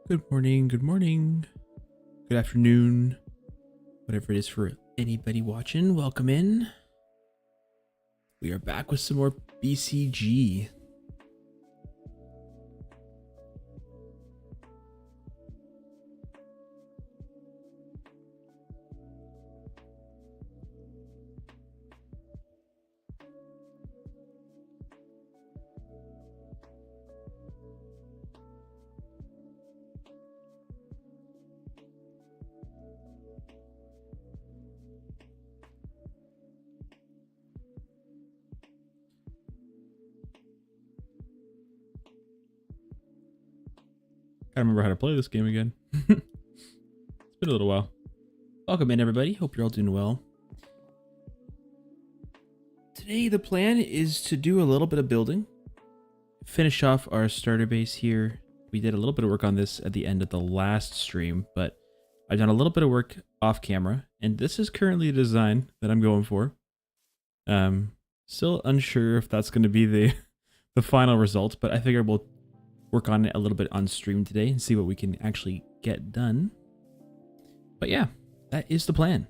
Good morning, good afternoon, whatever it is for anybody watching. Welcome in. We are back with some more BCG. I remember how to play this game again. It's been a little while. Welcome in, everybody. Hope you're all doing well. Today, the plan is to do a little bit of building. Finish off our starter base here. We did a little bit of work on this at the end of the last stream, but I've done a little bit of work off camera, and this is currently a design that I'm going for. Still unsure if that's going to be the final result, but I figure we'll work on it a little bit on stream today and see what we can actually get done. But yeah, that is the plan.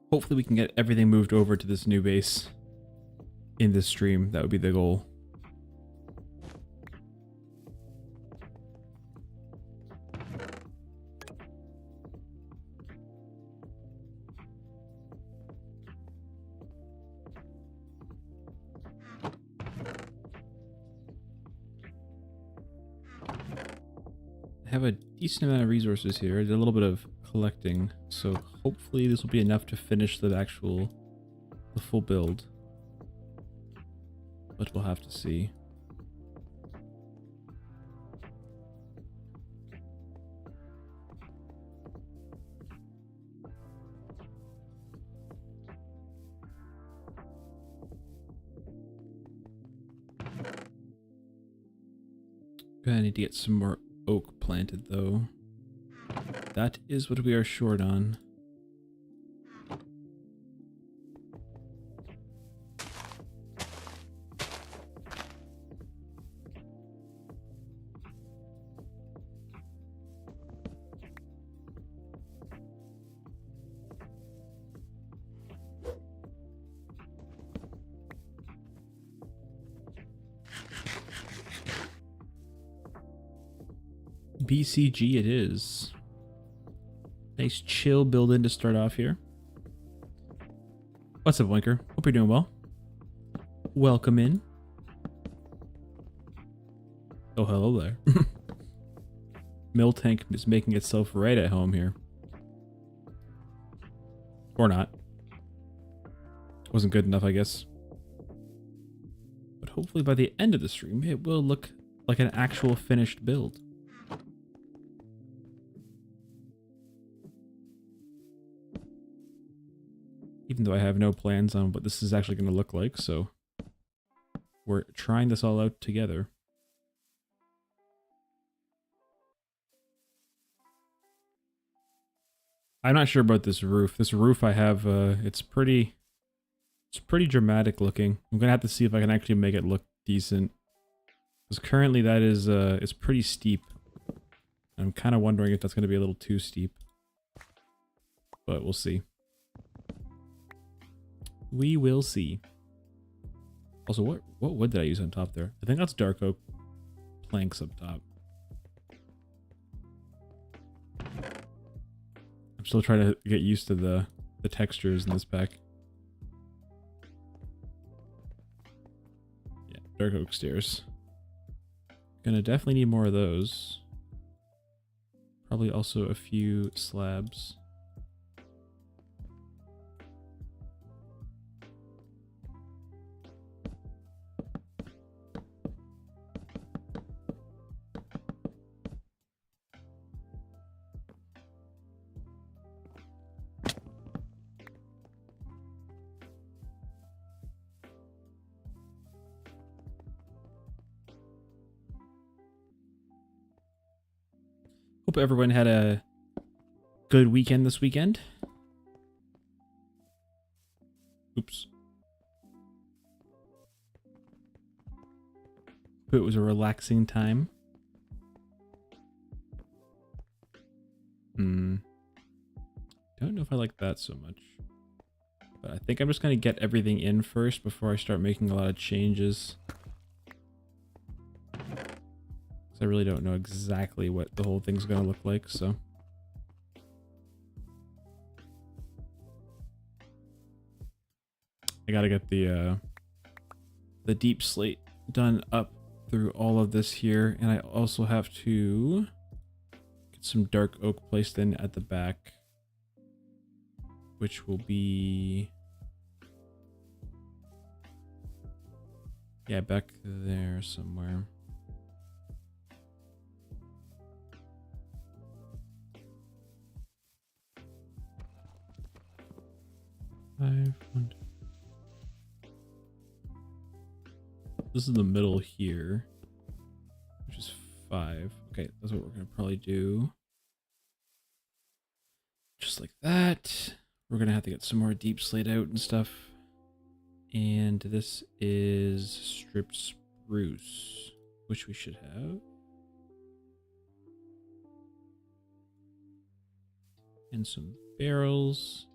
Hopefully we can get everything moved over to this new base in this stream. That would be the goal. I have a decent amount of resources here. I did a little bit of collecting, so hopefully this will be enough to finish the full build. But we'll have to see. I need to get some more oak planted though. That is what we are short on. BCG it is. Nice chill build in to start off here. What's up, Winker? Hope you're doing well. Welcome in. Oh, hello there. Mill tank is making itself right at home here. Or not. Wasn't good enough, I guess. But hopefully by the end of the stream, it will look like an actual finished build. Even though I have no plans on what this is actually going to look like, so we're trying this all out together. I'm not sure about this roof. This roof I have, it's pretty dramatic looking. I'm going to have to see if I can actually make it look decent. Because currently that is, it's pretty steep. I'm kind of wondering if that's going to be a little too steep. But we'll see. We will see. Also, what wood did I use on top there? I think that's dark oak planks up top. I'm still trying to get used to the textures in this pack. Yeah, dark oak stairs. Gonna definitely need more of those. Probably also a few slabs. Hope everyone had a good weekend this weekend. Oops. Hope it was a relaxing time. Don't know if I like that so much. But I think I'm just going to get everything in first before I start making a lot of changes. I really don't know exactly what the whole thing's going to look like, so. I gotta get the deep slate done up through all of this here, and I also have to get some dark oak placed in at the back, which will be, yeah, back there somewhere. This is the middle here, which is 5. Okay, that's what we're gonna probably do. Just like that. We're gonna have to get some more deep slate out and stuff. And this is stripped spruce, which we should have. And some barrels.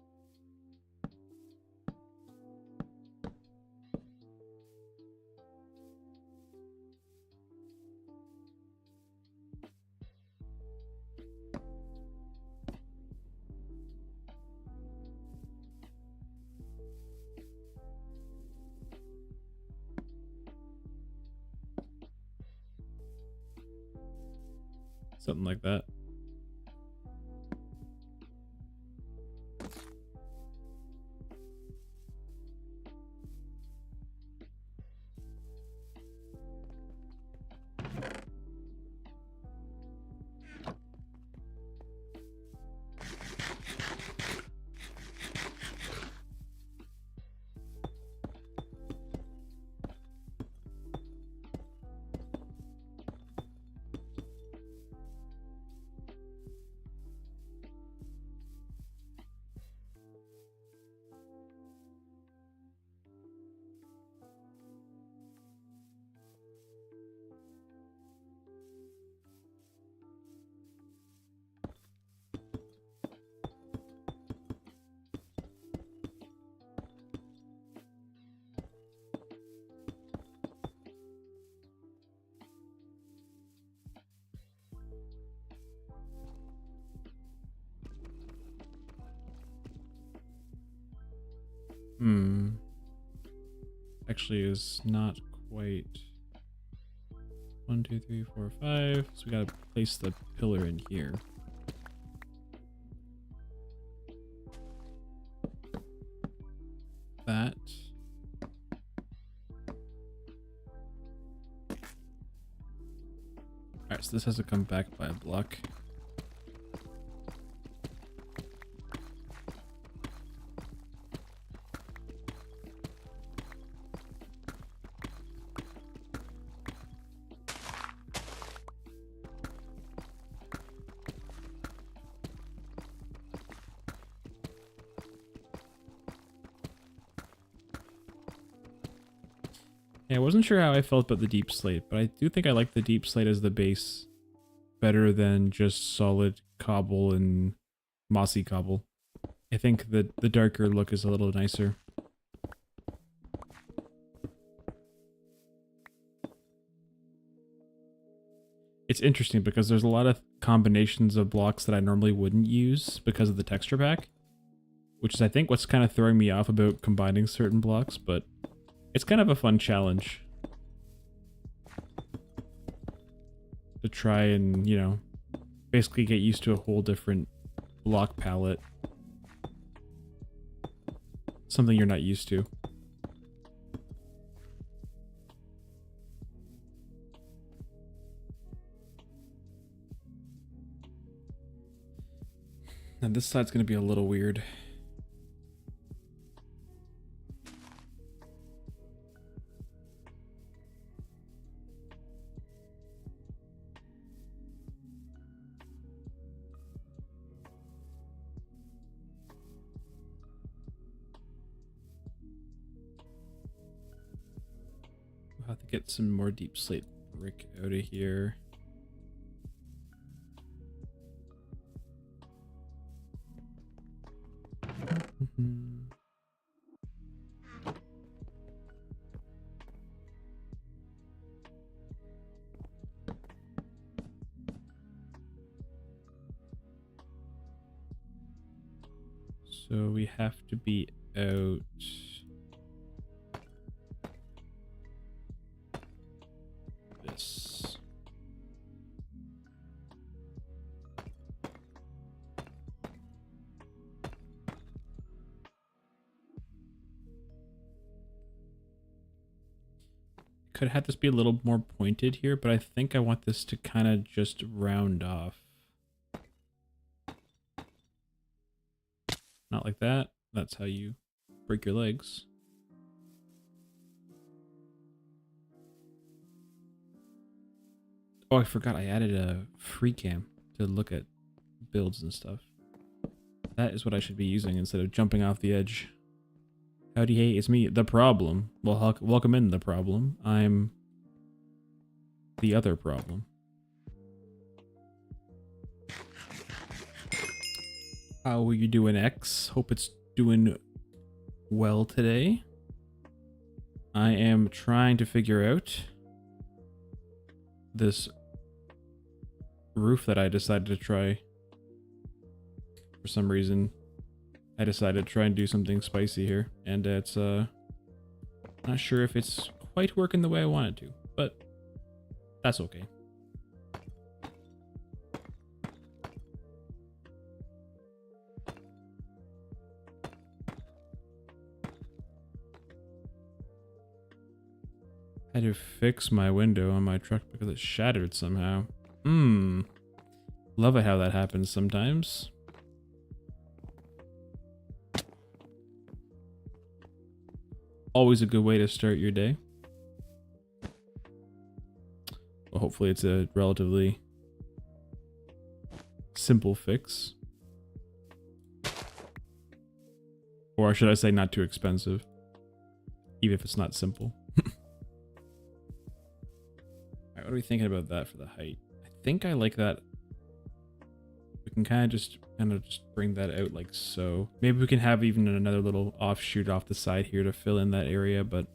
Something like that. Actually is not quite 1, 2, 3, 4, 5. So we gotta place the pillar in here. That. Alright, so this has to come back by a block. Yeah, I wasn't sure how I felt about the deep slate, but I do think I like the deep slate as the base better than just solid cobble and mossy cobble. I think that the darker look is a little nicer. it's interesting because there's a lot of combinations of blocks that I normally wouldn't use because of the texture pack, which is I think what's kind of throwing me off about combining certain blocks, but it's kind of a fun challenge to try and, you know, basically get used to a whole different block palette. Something you're not used to. Now this side's gonna be a little weird. We'll have to get some more deep slate brick out of here. So we have to be out. This. Could have this be a little more pointed here, but I think I want this to kind of just round off. Not like that. That's how you break your legs. Oh, I forgot I added a free cam to look at builds and stuff. That is what I should be using instead of jumping off the edge. Howdy, hey, it's me, the problem. Well, welcome in, the problem. I'm the other problem. How are you doing, X? Hope it's doing well today. I am trying to figure out this roof that I decided to try. For some reason, I decided to try and do something spicy here, and it's not sure if it's quite working the way I want it to, but that's okay. I had to fix my window on my truck because it shattered somehow. Love it how that happens sometimes. Always a good way to start your day. Well, hopefully it's a relatively simple fix. Or should I say not too expensive, even if it's not simple. Alright, what are we thinking about that for the height? I think I like that. We can kind of just bring that out like so. Maybe we can have even another little offshoot off the side here to fill in that area, but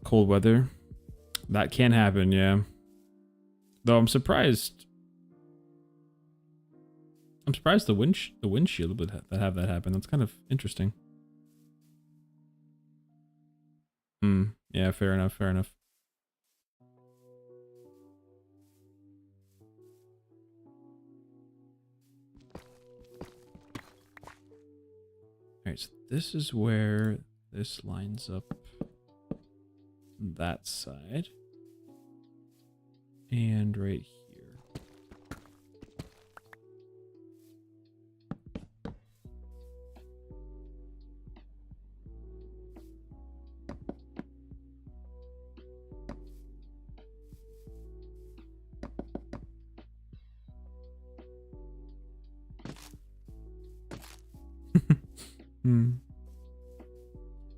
cold weather, that can happen, yeah. Though I'm surprised the windshield would have that happen. That's kind of interesting. Yeah, fair enough, fair enough. Alright, so this is where this lines up on that side. And right here.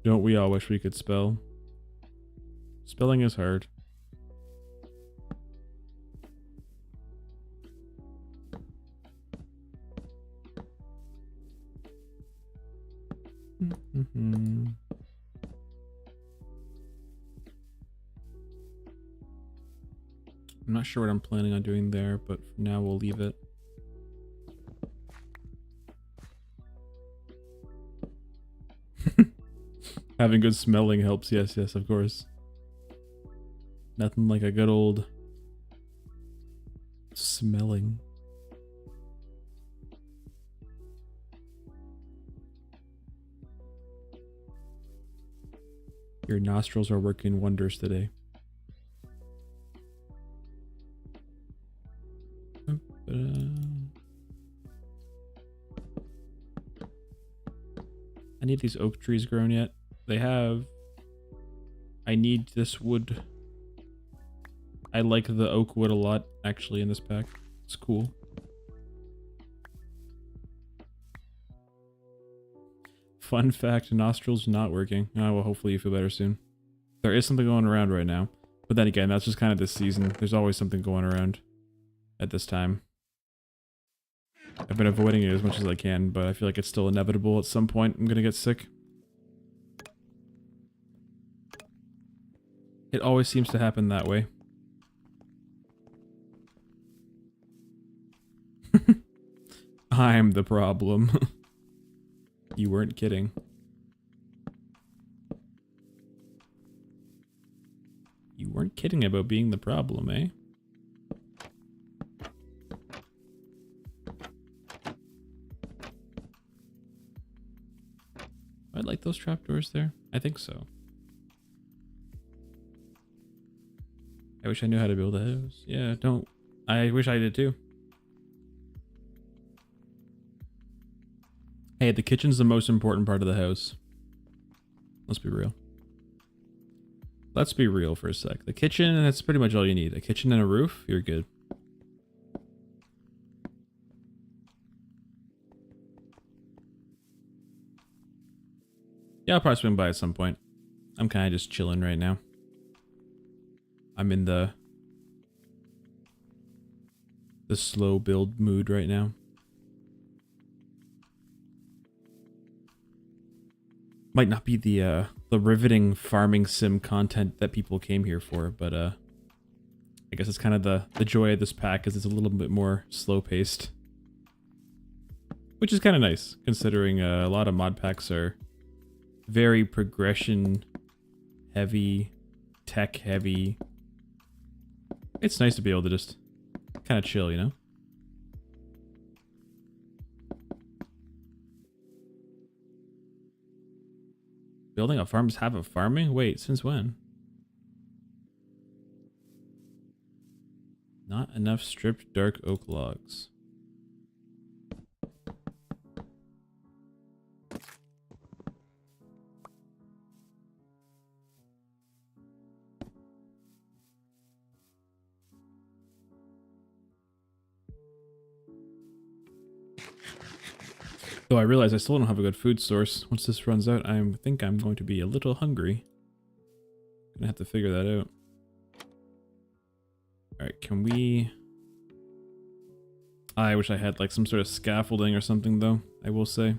Don't we all wish we could spell? Spelling is hard. not sure what I'm planning on doing there, but for now we'll leave it. Having good smelling helps. Yes, yes, of course. Nothing like a good old smelling. Your nostrils are working wonders today. Any of these oak trees grown yet? They have. I need this wood. I like the oak wood a lot, actually, in this pack. It's cool. Fun fact, nostrils not working. Oh, well, hopefully you feel better soon. There is something going around right now. But then again, that's just kind of this season. There's always something going around at this time. I've been avoiding it as much as I can, but I feel like it's still inevitable at some point. I'm gonna get sick. It always seems to happen that way. I'm the problem. You weren't kidding. You weren't kidding about being the problem, eh? I like those trapdoors there. I think so. I wish I knew how to build a house. Yeah, don't. I wish I did too. Hey, the kitchen's the most important part of the house. Let's be real. Let's be real for a sec. The kitchen, that's pretty much all you need. A kitchen and a roof, you're good. Yeah, I'll probably swing by at some point. I'm kind of just chilling right now. I'm in the slow build mood right now. Might not be the riveting farming sim content that people came here for, but I guess it's kind of the joy of this pack is it's a little bit more slow paced, which is kind of nice considering a lot of mod packs are very progression heavy, tech heavy. It's nice to be able to just kind of chill, you know? Building a farm is half of farming? Wait, since when? Not enough stripped dark oak logs. Though I realize I still don't have a good food source. Once this runs out, I think I'm going to be a little hungry. Gonna have to figure that out. Alright, can we... I wish I had like some sort of scaffolding or something though, I will say.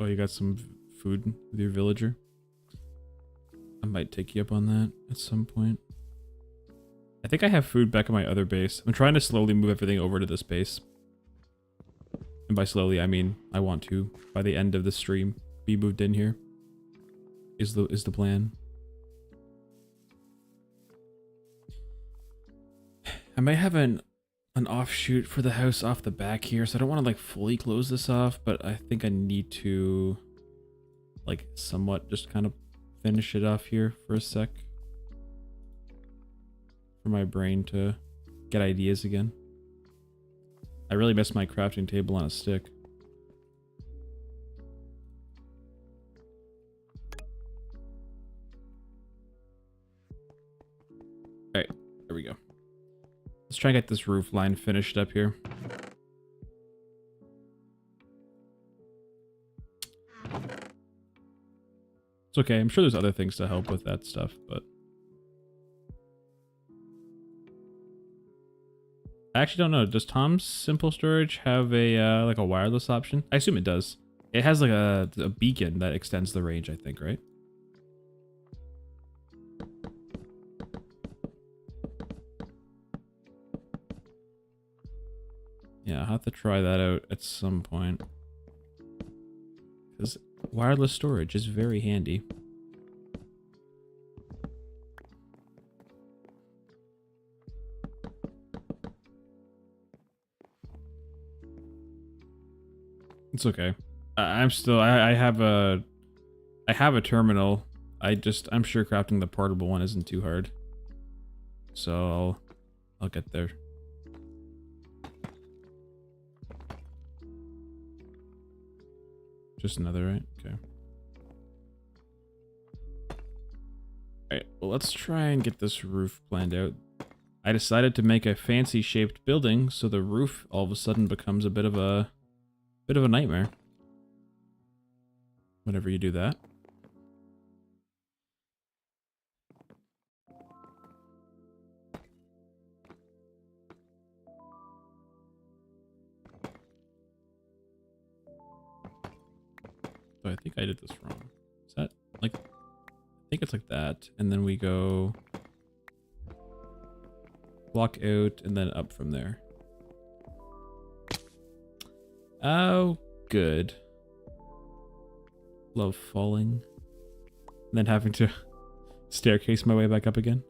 Oh, you got some food with your villager? I might take you up on that at some point. I think I have food back at my other base. I'm trying to slowly move everything over to this base. And by slowly, I mean I want to, by the end of the stream, be moved in here. Is the plan. I might have an offshoot for the house off the back here, so I don't want to like fully close this off, but I think I need to like somewhat just kind of finish it off here for a sec. For my brain to get ideas again. I really miss my crafting table on a stick. Alright, there we go. Let's try and get this roof line finished up here. It's okay, I'm sure there's other things to help with that stuff, but... I actually don't know. Does Tom's Simple Storage have a like a wireless option? I assume it does. It has like a beacon that extends the range, I think, right? Yeah, I'll have to try that out at some point. Because wireless storage is very handy. It's okay. I'm still, I have a terminal. I'm sure crafting the portable one isn't too hard. So I'll get there. Just another, right? Okay. Alright, well, let's try and get this roof planned out. I decided to make a fancy shaped building, so the roof all of a sudden becomes a bit of a nightmare. Whenever you do that. So I think I did this wrong. Is that like, I think it's like that. And then we go block out and then up from there. Oh, good. Love falling. And then having to staircase my way back up again.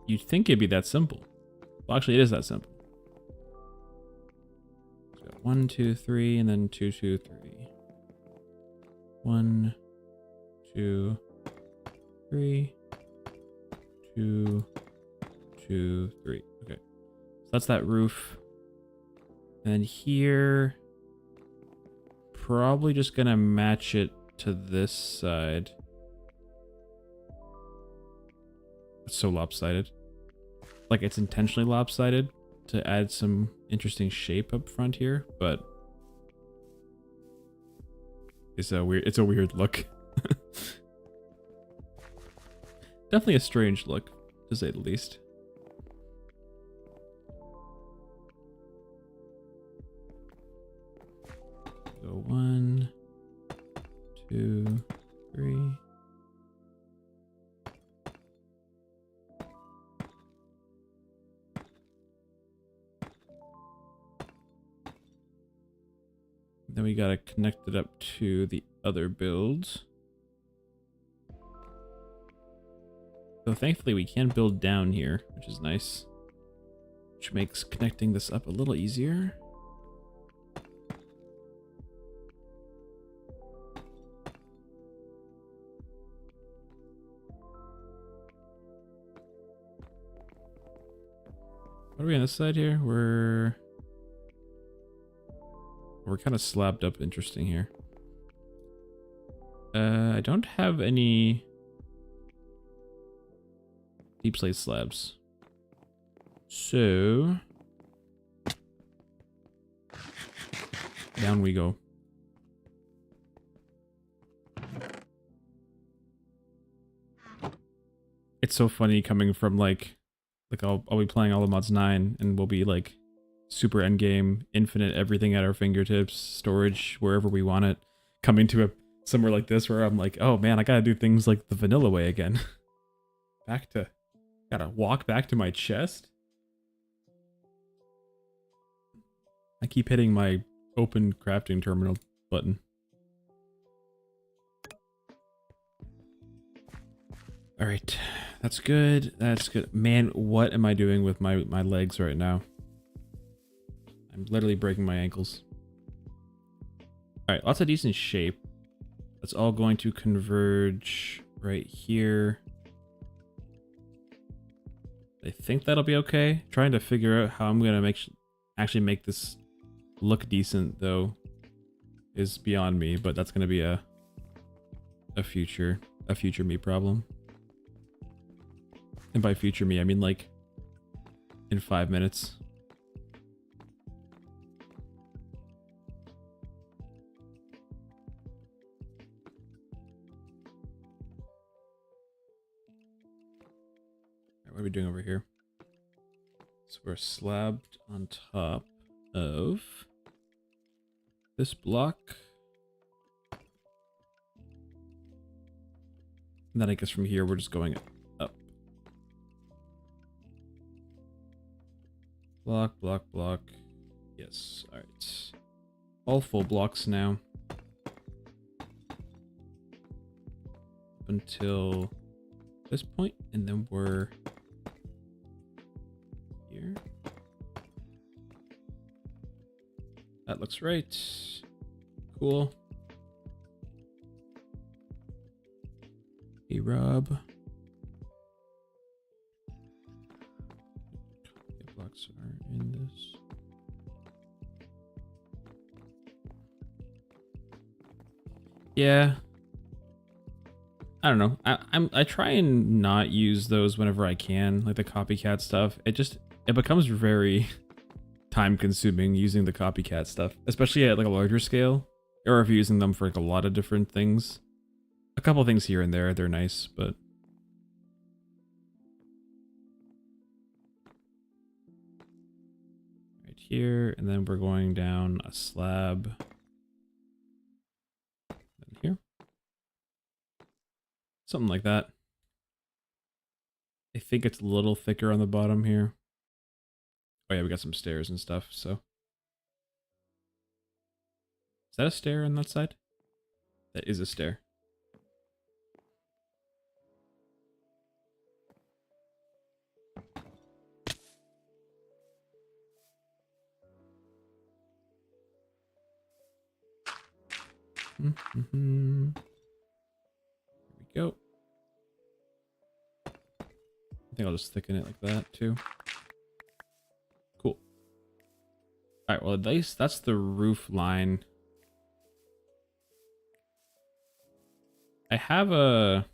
You'd think it'd be that simple. Well, actually, it is that simple. So 1, 2, 3, and then 2, 2, 3. 1, 2, 3, 2, 2, 3. Okay, so that's that roof. And here, probably just gonna match it to this side. It's so lopsided. Like, it's intentionally lopsided to add some interesting shape up front here, but it's a weird look. Definitely a strange look, to say the least. So 1, 2, 3. Then we gotta connect it up to the other builds. So thankfully we can build down here, which is nice. Which makes connecting this up a little easier. What are we on this side here? We're kind of slabbed up interesting here. I don't have any deep slate slabs. So down we go. It's so funny coming from like I'll be playing all the mods 9 and we'll be like super endgame, infinite, everything at our fingertips, storage wherever we want it. Coming to somewhere like this where I'm like, oh man, I gotta do things like the vanilla way again. Gotta walk back to my chest. I keep hitting my open crafting terminal button. All right, that's good. That's good. Man, what am I doing with my legs right now? I'm literally breaking my ankles. All right, lots of decent shape. That's all going to converge right here. I think that'll be okay. Trying to figure out how I'm gonna actually make this look decent though is beyond me, but that's gonna be a future me problem. And by future me, I mean like in 5 minutes. What are we doing over here? So we're slabbed on top of this block. And then I guess from here we're just going up. Block, block, block. Yes, alright. All full blocks now. Up until this point, and then we're here. That looks right. Cool. Hey, Rob. The blocks are in this. Yeah. I don't know. I try and not use those whenever I can, like the copycat stuff. It becomes very time consuming using the copycat stuff, especially at like a larger scale, or if you're using them for like a lot of different things. A couple things here and there, they're nice, but right here, and then we're going down a slab. Then here. Something like that. I think it's a little thicker on the bottom here. Oh yeah, we got some stairs and stuff, so. Is that a stair on that side? That is a stair. Here we go. I think I'll just thicken it like that too. Cool. All right, well, at least that's the roof line. I have a...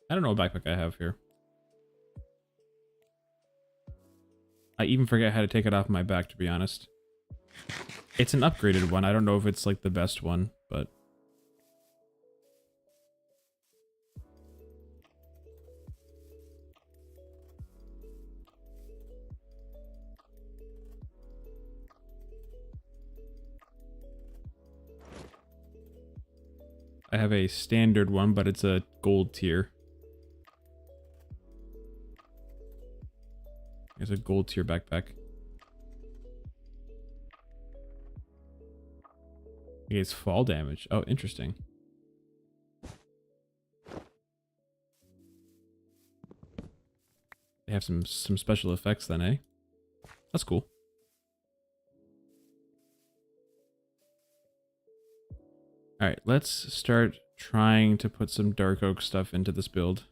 I don't know what backpack I have here. I even forget how to take it off my back, to be honest. It's an upgraded one. I don't know if it's like the best one, but... I have a standard one, but it's a gold tier. It's a gold tier backpack. It's fall damage. Oh, interesting. They have some special effects then, eh? That's cool. All right, let's start trying to put some dark oak stuff into this build.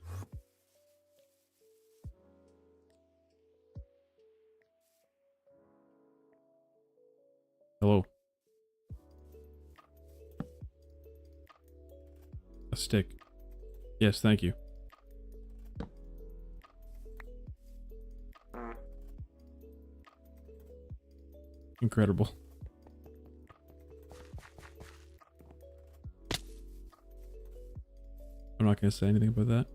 Hello. A stick. Yes, thank you. Incredible. I'm not going to say anything about that.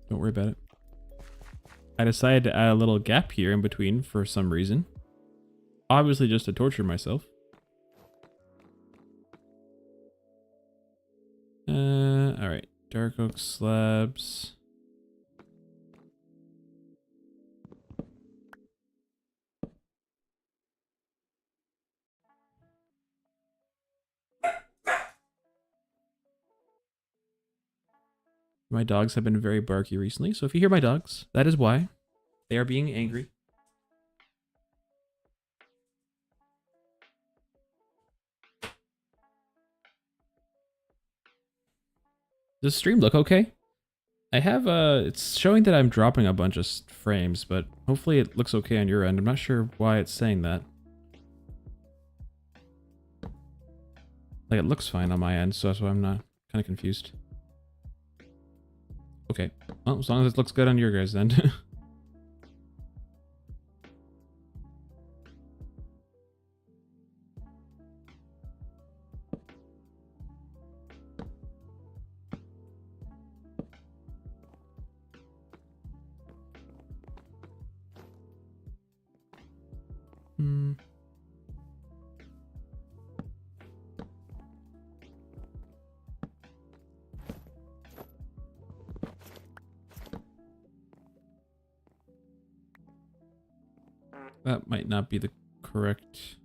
Don't worry about it. I decided to add a little gap here in between for some reason. Obviously just to torture myself. Alright. Dark oak slabs. My dogs have been very barky recently, so if you hear my dogs, that is why. They are being angry. Does the stream look okay? I have it's showing that I'm dropping a bunch of frames, but hopefully it looks okay on your end. I'm not sure why it's saying that. Like, it looks fine on my end, so that's why I'm not kind of confused. Okay, well, as long as it looks good on your guys' end. That might not be the correct...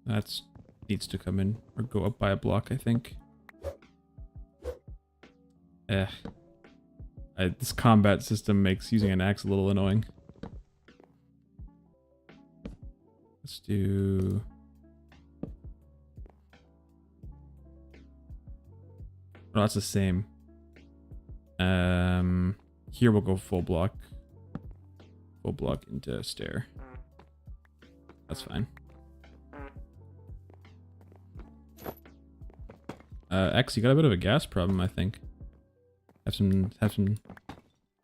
That needs to come in or go up by a block, I think. This combat system makes using an axe a little annoying. Let's do... Oh, that's the same. Here we'll go full block. Full block into stair. That's fine. X, you got a bit of a gas problem, I think. Have some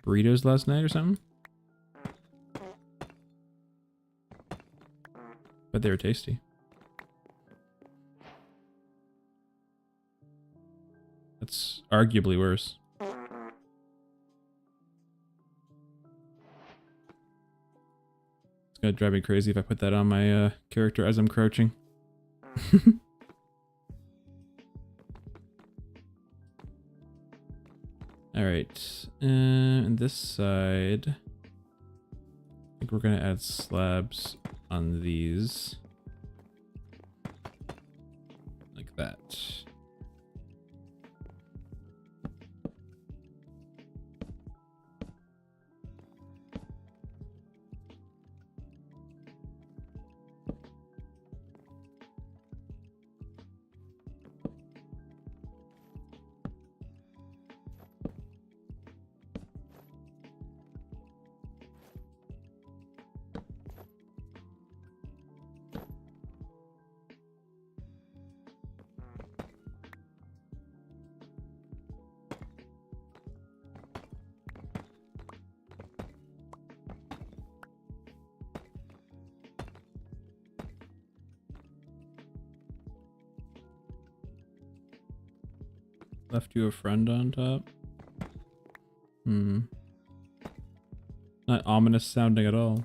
burritos last night or something? But they were tasty. That's arguably worse. It's gonna drive me crazy if I put that on my character as I'm crouching. Alright, and this side, I think we're gonna add slabs on these. Like that. Left you a friend on top? Not ominous sounding at all.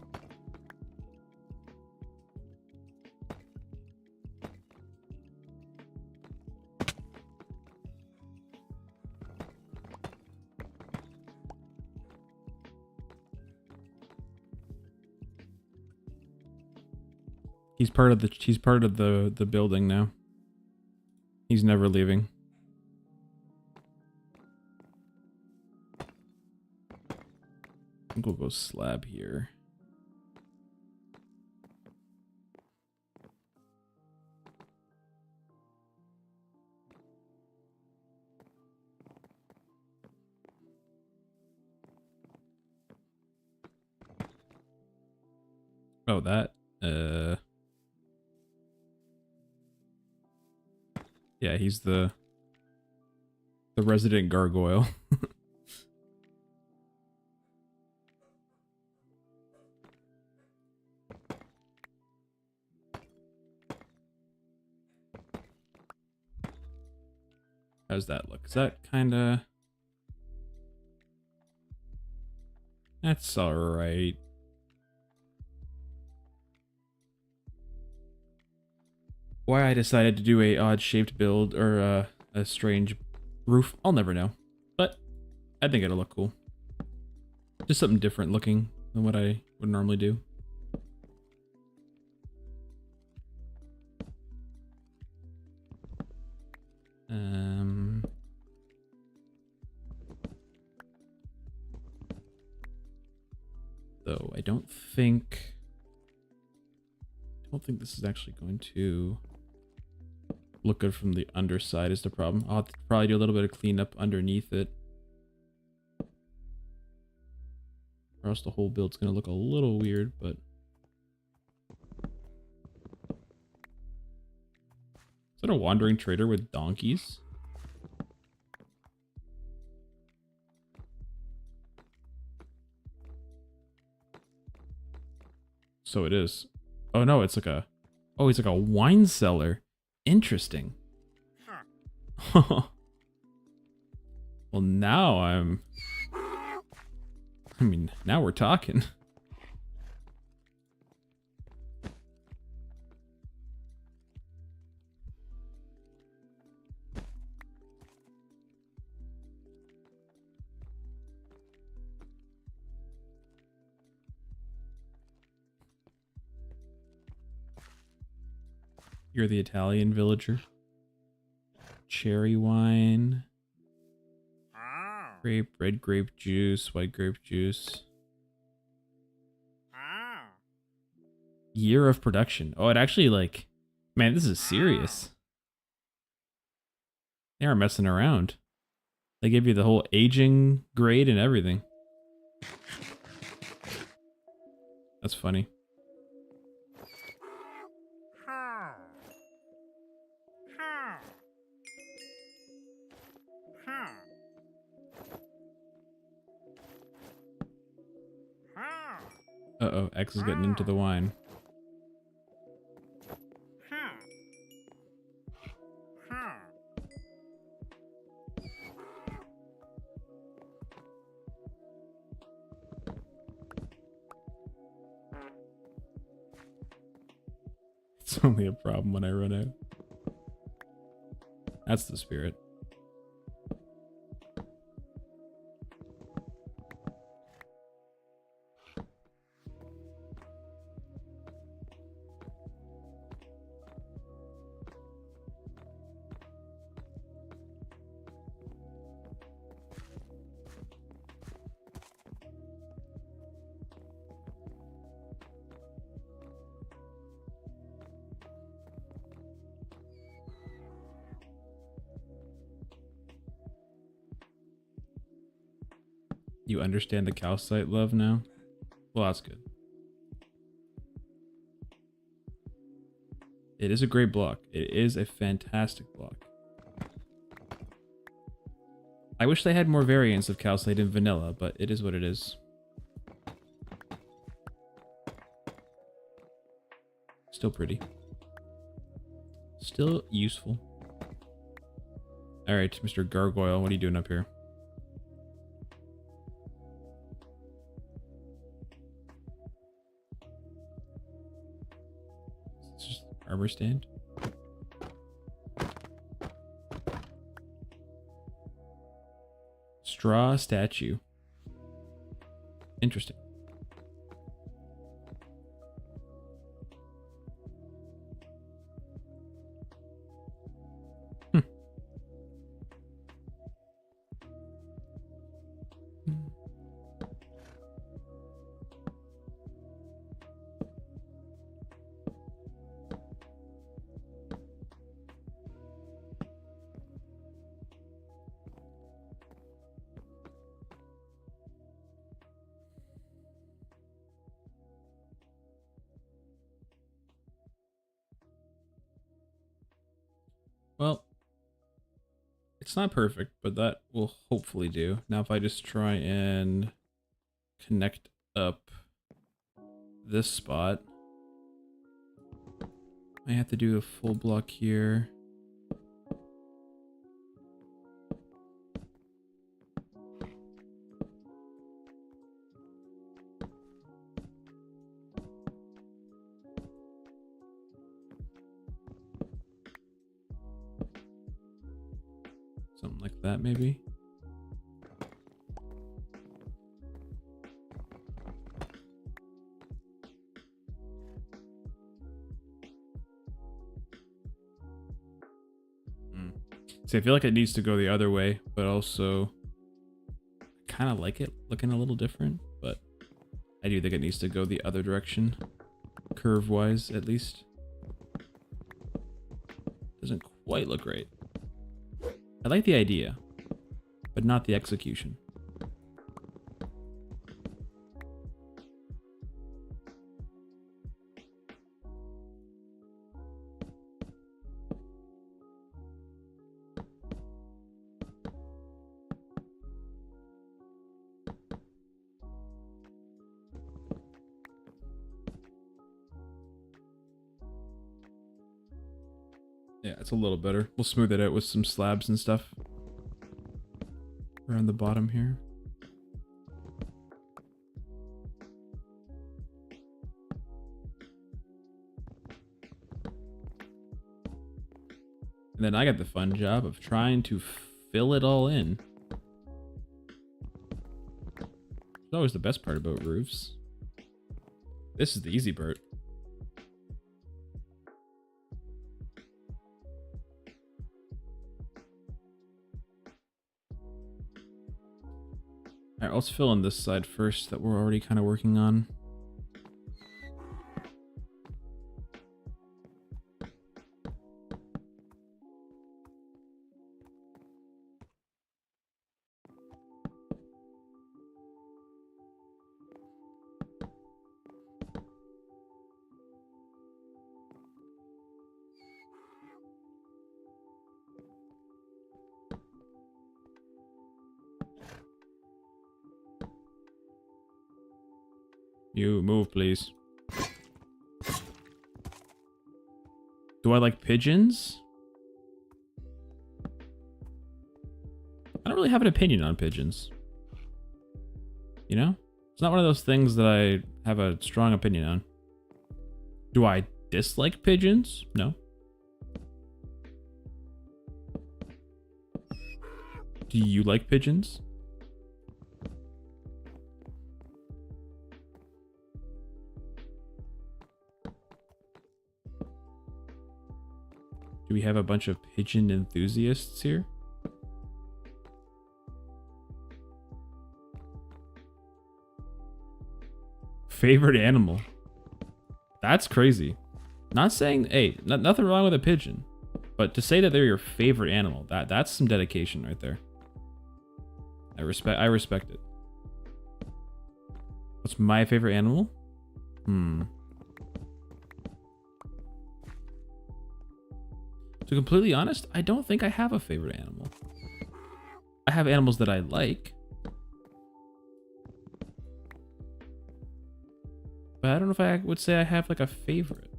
He's part of the building now. He's never leaving. I think we'll go slab here. Oh, that, yeah, he's the resident gargoyle. How's that look? Is that kinda... That's alright. Why I decided to do a odd-shaped build or a strange roof, I'll never know. But I think it'll look cool. Just something different looking than what I would normally do. Though I don't think this is actually going to look good from the underside is the problem. I'll have to probably do a little bit of cleanup underneath it. Or else the whole build's gonna look a little weird, but... Is that a wandering trader with donkeys? So it is. Oh no, it's like a... Oh, he's like a wine cellar. Interesting. Well, now I mean, now we're talking. You're the Italian villager. Cherry wine. Grape, red grape juice, white grape juice. Year of production. Oh, it actually like, man, this is serious. They aren't messing around. They give you the whole aging grade and everything. That's funny. Uh-oh, X is getting into the wine. It's only a problem when I run out. That's the spirit. You understand the calcite love now? Well, that's good. It is a great block. It is a fantastic block. I wish they had more variants of calcite in vanilla, but it is what it is. Still pretty. Still useful. Alright, Mr. Gargoyle, what are you doing up here? It's just armor stand. Straw statue. Interesting. Well, it's not perfect, but that will hopefully do. Now if I just try and connect up this spot, I have to do a full block here. Something like that, maybe. See, I feel like it needs to go the other way, but also I kind of like it looking a little different, but I do think it needs to go the other direction, curve-wise at least. Doesn't quite look right. I like the idea, but not the execution. Yeah, it's a little better. We'll smooth it out with some slabs and stuff around the bottom here. And then I got the fun job of trying to fill it all in. It's always the best part about roofs. This is the easy part. Alright, let's fill in this side first that we're already kind of working on. You move, please. Do I like pigeons? I don't really have an opinion on pigeons. You know? It's not one of those things that I have a strong opinion on. Do I dislike pigeons? No. Do you like pigeons? Do we have a bunch of pigeon enthusiasts here? Favorite animal? That's crazy. Not saying, hey, nothing wrong with a pigeon, but to say that they're your favorite animal, that's some dedication right there. I respect it. What's my favorite animal? To be completely honest, I don't think I have a favorite animal. I have animals that I like. But I don't know if I would say I have like a favorite.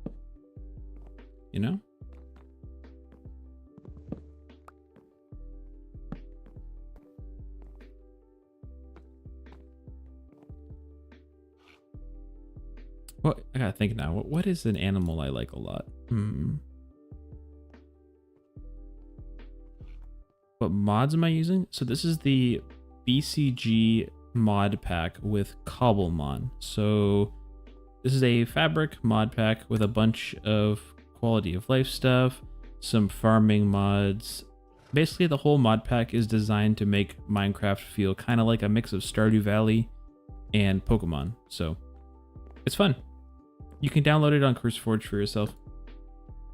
You know? Well, I gotta think now. What is an animal I like a lot? What mods am I using? So this is the BCG mod pack with Cobblemon. So this is a fabric mod pack with a bunch of quality of life stuff, some farming mods. Basically the whole mod pack is designed to make Minecraft feel kind of like a mix of Stardew Valley and Pokemon. So it's fun. You can download it on CurseForge for yourself.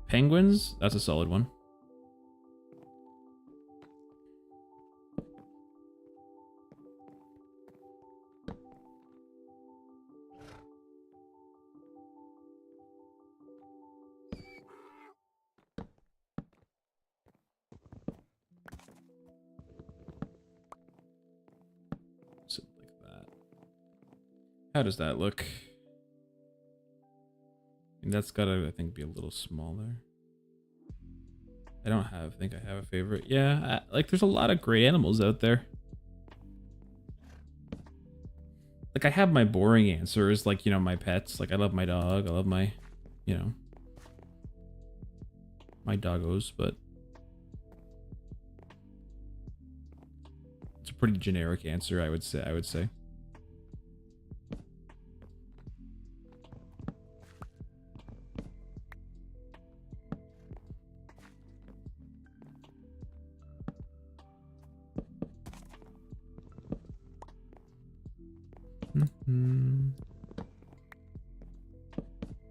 Penguins, that's a solid one. Something like that. How does that look? And that's gotta, I think, be a little smaller. I think I have a favorite. Yeah, like there's a lot of great animals out there. Like I have my boring answers, like, you know, my pets. Like I love my dog. I love my, you know, my doggos, but it's a pretty generic answer, I would say.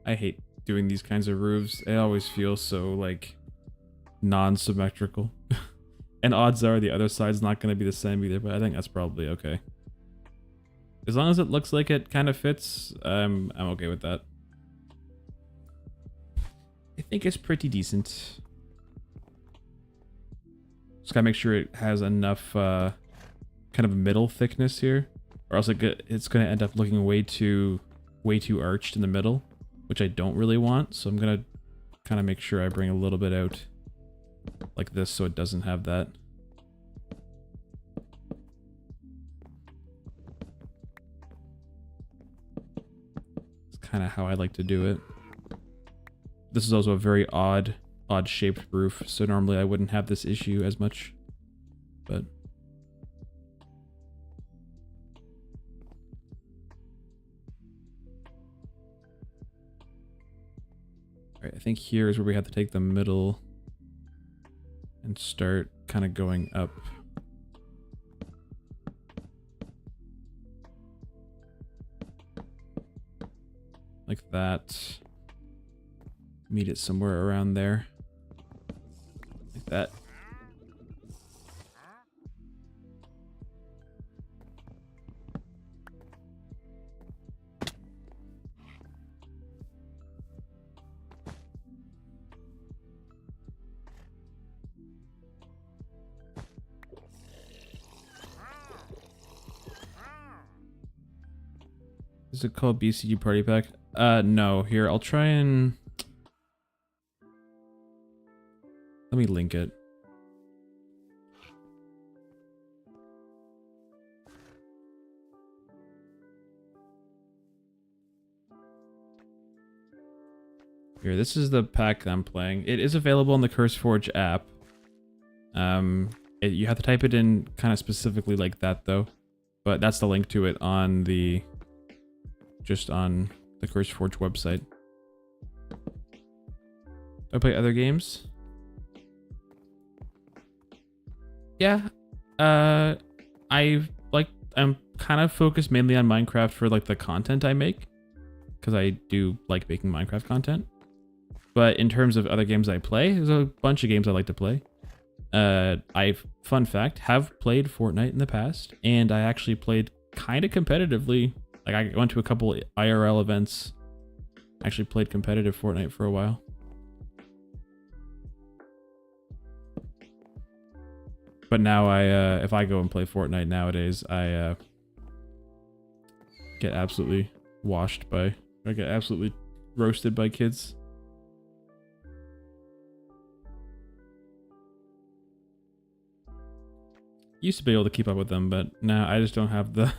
I hate doing these kinds of roofs. They always feel so like non-symmetrical. And odds are the other side's not going to be the same either, but I think that's probably okay. As long as it looks like it kind of fits, I'm okay with that. I think it's pretty decent. Just gotta make sure it has enough kind of middle thickness here, or else it's gonna end up looking way too arched in the middle, which I don't really want. So I'm gonna kind of make sure I bring a little bit out like this so it doesn't have that. It's kind of how I like to do it. This is also a very odd shaped roof, so normally I wouldn't have this issue as much, but alright, I think here is where we have to take the middle and start kind of going up. like that. Meet it somewhere around there. Like that. Is it called BCG Party Pack? No. Here, I'll try and... Let me link it. Here, this is the pack I'm playing. It is available on the CurseForge app. You have to type it in kind of specifically like that, though. But that's the link to it on the... just on the CurseForge website. Do I play other games? Yeah. I'm kind of focused mainly on Minecraft for like the content I make, because I do like making Minecraft content. But in terms of other games I play, there's a bunch of games I like to play. Fun fact, have played Fortnite in the past, and I actually played kind of competitively. Like, I went to a couple IRL events. Actually played competitive Fortnite for a while. But now if I go and play Fortnite nowadays, I get absolutely I get absolutely roasted by kids. Used to be able to keep up with them, but now I just don't have the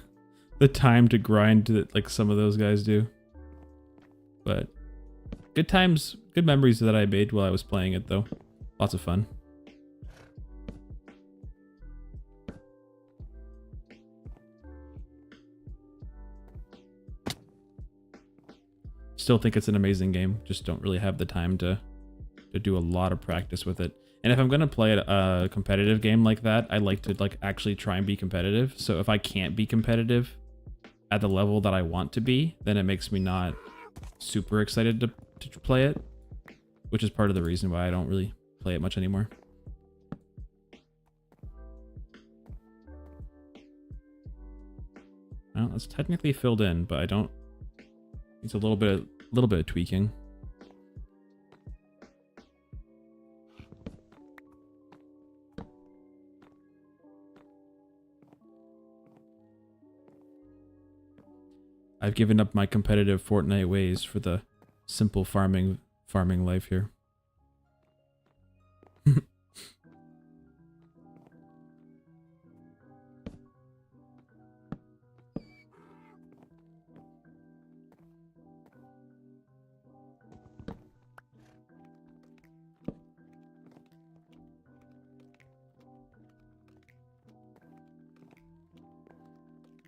time to grind that like some of those guys do. But good times, good memories that I made while I was playing it though. Lots of fun. Still think it's an amazing game. Just don't really have the time to do a lot of practice with it. And if I'm gonna play a competitive game like that, I like to like actually try and be competitive. So if I can't be competitive at the level that I want to be, then it makes me not super excited to play it, which is part of the reason why I don't really play it much anymore. Well, it's technically filled in, but I don't. It's a little bit of tweaking. I've given up my competitive Fortnite ways for the simple farming life here.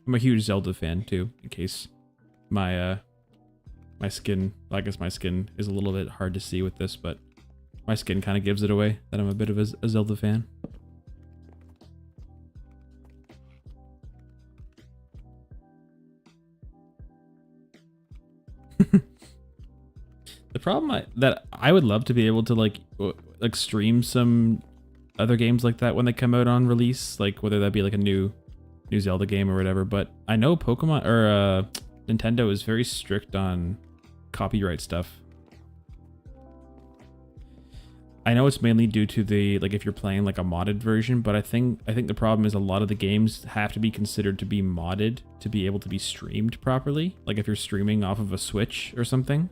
I'm a huge Zelda fan too, in case my skin, well, I guess my skin is a little bit hard to see with this, but my skin kind of gives it away that I'm a bit of a Zelda fan. The problem that I would love to be able to like stream some other games like that when they come out on release, like whether that be like a new Zelda game or whatever, but I know Pokemon or Nintendo is very strict on copyright stuff. I know it's mainly due to the like if you're playing like a modded version, but I think the problem is a lot of the games have to be considered to be modded to be able to be streamed properly, like if you're streaming off of a Switch or something.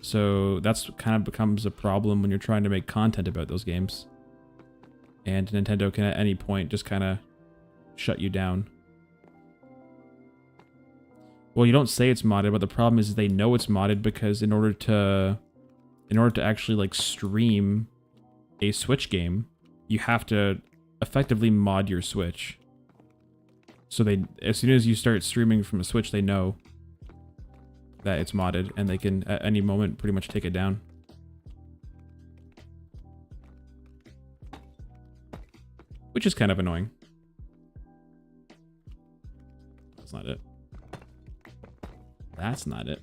So that's kind of becomes a problem when you're trying to make content about those games. And Nintendo can at any point just kind of shut you down. Well, you don't say it's modded, but the problem is they know it's modded because in order to actually like stream a Switch game, you have to effectively mod your Switch. So as soon as you start streaming from a Switch, they know that it's modded and they can at any moment pretty much take it down. Which is kind of annoying. That's not it. That's not it.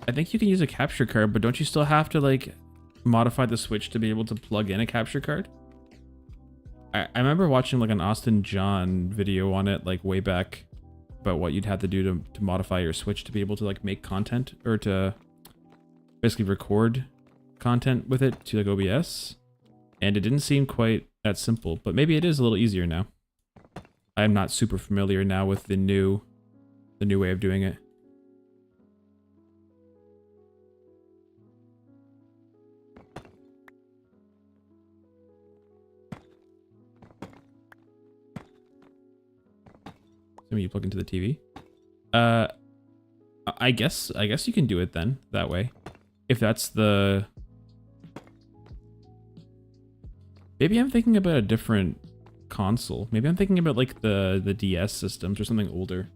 I think you can use a capture card, but don't you still have to like modify the Switch to be able to plug in a capture card? I remember watching like an Austin John video on it like way back about what you'd have to do to modify your Switch to be able to like make content or to basically record content with it to like OBS. And it didn't seem quite that simple, but maybe it is a little easier now. I'm not super familiar now with the new way of doing it. So you plug into the TV. I guess you can do it then that way. If that's the... Maybe I'm thinking about a different console. Maybe I'm thinking about like the DS systems or something older.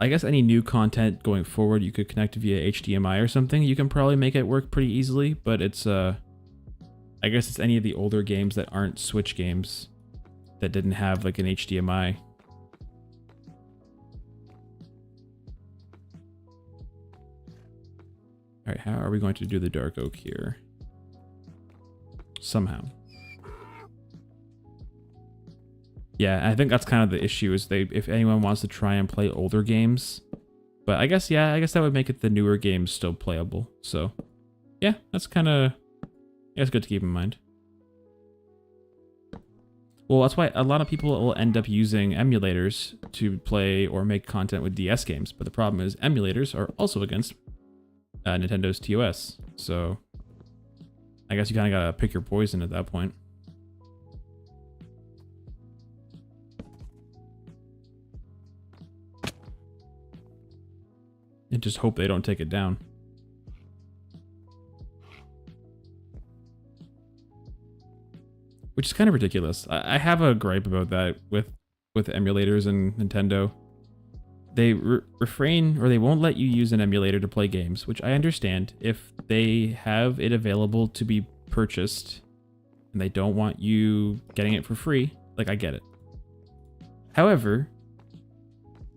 I guess any new content going forward you could connect via HDMI or something. You can probably make it work pretty easily, but it's I guess it's any of the older games that aren't Switch games that didn't have like an HDMI. All right, how are we going to do the dark oak here? Somehow. Yeah, I think that's kind of the issue is if anyone wants to try and play older games, but I guess that would make it the newer games still playable. So yeah, that's kind of, it's good to keep in mind. Well, that's why a lot of people will end up using emulators to play or make content with DS games, but the problem is emulators are also against Nintendo's TOS, so I guess you kind of gotta pick your poison at that point. And just hope they don't take it down. Which is kind of ridiculous. I have a gripe about that with emulators and Nintendo. They refrain, or they won't let you use an emulator to play games, which I understand if they have it available to be purchased and they don't want you getting it for free. Like, I get it. However,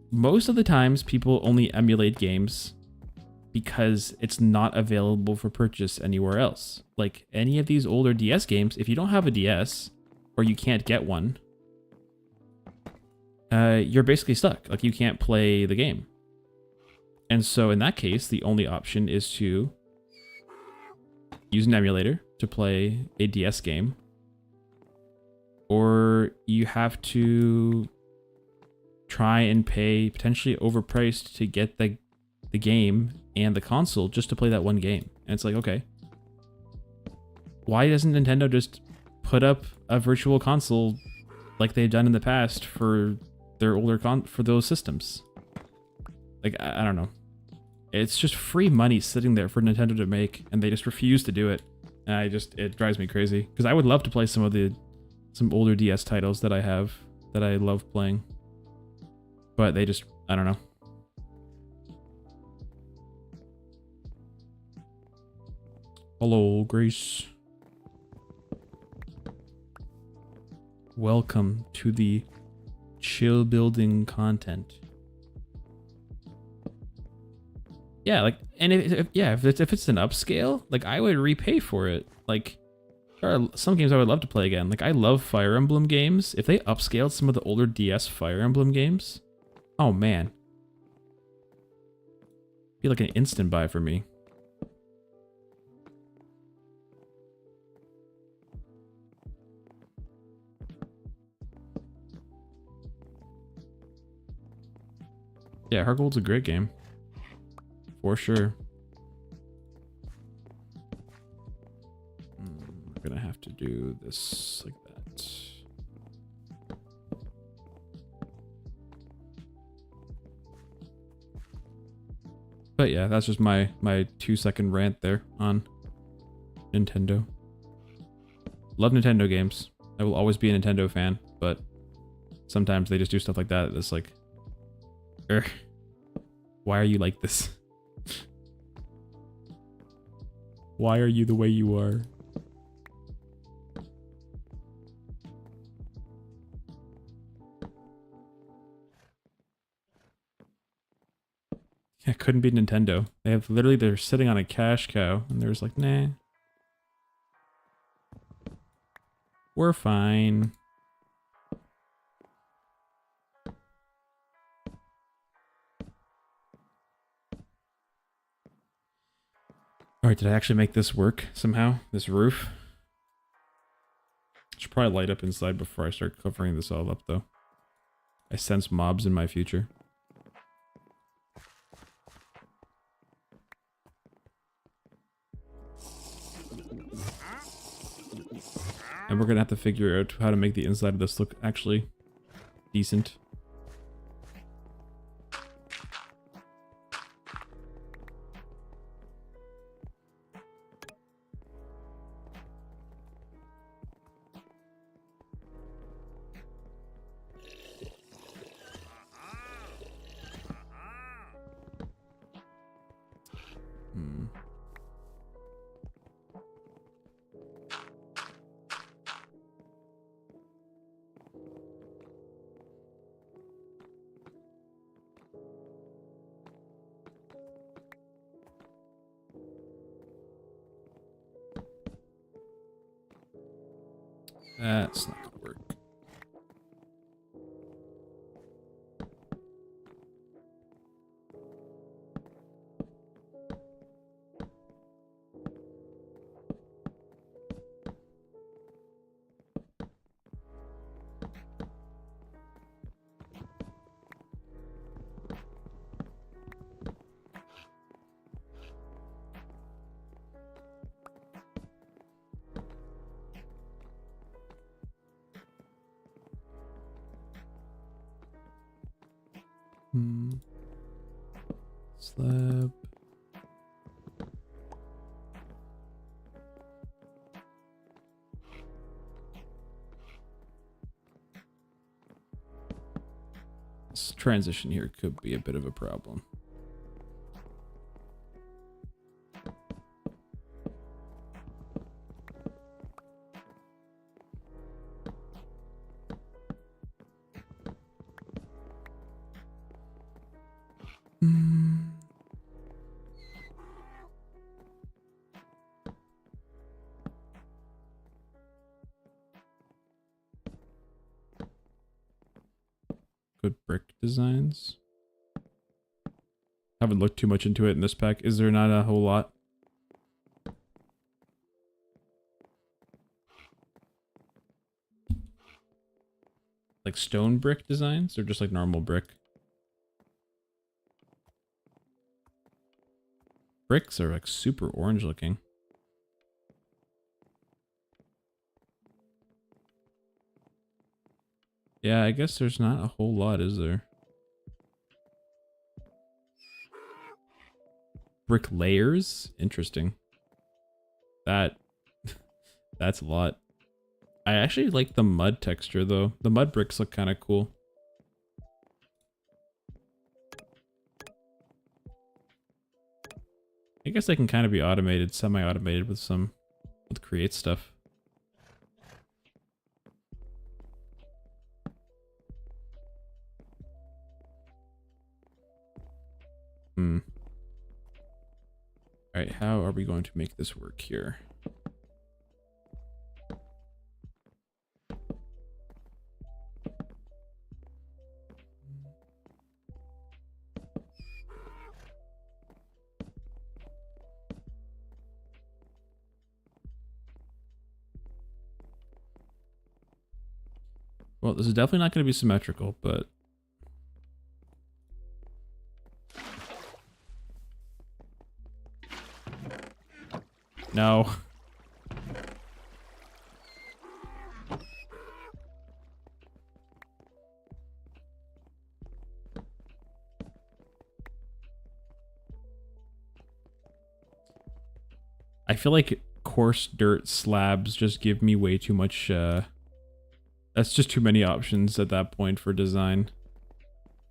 most of the times people only emulate games because it's not available for purchase anywhere else. Like any of these older DS games, if you don't have a DS or you can't get one, you're basically stuck. Like you can't play the game. And so in that case, the only option is to use an emulator to play a DS game, or you have to try and pay potentially overpriced to get the game and the console just to play that one game. And it's like, okay, why doesn't Nintendo just put up a virtual console like they've done in the past for their older for those systems? Like, I don't know. It's just free money sitting there for Nintendo to make, and they just refuse to do it. And it drives me crazy because I would love to play some older DS titles that I have that I love playing, but they just, I don't know. Hello, Grace. Welcome to the chill building content. Yeah, like, and if it's an upscale, like I would repay for it. Like, there are some games I would love to play again. Like, I love Fire Emblem games. If they upscaled some of the older DS Fire Emblem games, oh man, be like an instant buy for me. Yeah, Heart Gold's a great game. For sure. We're gonna have to do this like that. But yeah, that's just my 2-second rant there on Nintendo. Love Nintendo games. I will always be a Nintendo fan, but sometimes they just do stuff like that that's like, why are you like this? Why are you the way you are? couldn't be Nintendo. They're sitting on a cash cow, and they're just like, nah. We're fine. Alright, did I actually make this work somehow? This roof? Should probably light up inside before I start covering this all up, though. I sense mobs in my future. And we're gonna have to figure out how to make the inside of this look actually decent. That's not gonna work. Slab. This transition here could be a bit of a problem. Good brick designs. Haven't looked too much into it in this pack. Is there not a whole lot? Like stone brick designs or just like normal brick? Bricks are like super orange looking. Yeah, I guess there's not a whole lot, is there? Brick layers? Interesting. That's a lot. I actually like the mud texture though. The mud bricks look kind of cool. I guess they can kind of be automated, semi-automated with create stuff. Alright, how are we going to make this work here? Well, this is definitely not going to be symmetrical, but... No. I feel like coarse dirt slabs just give me way too much, that's just too many options at that point for design.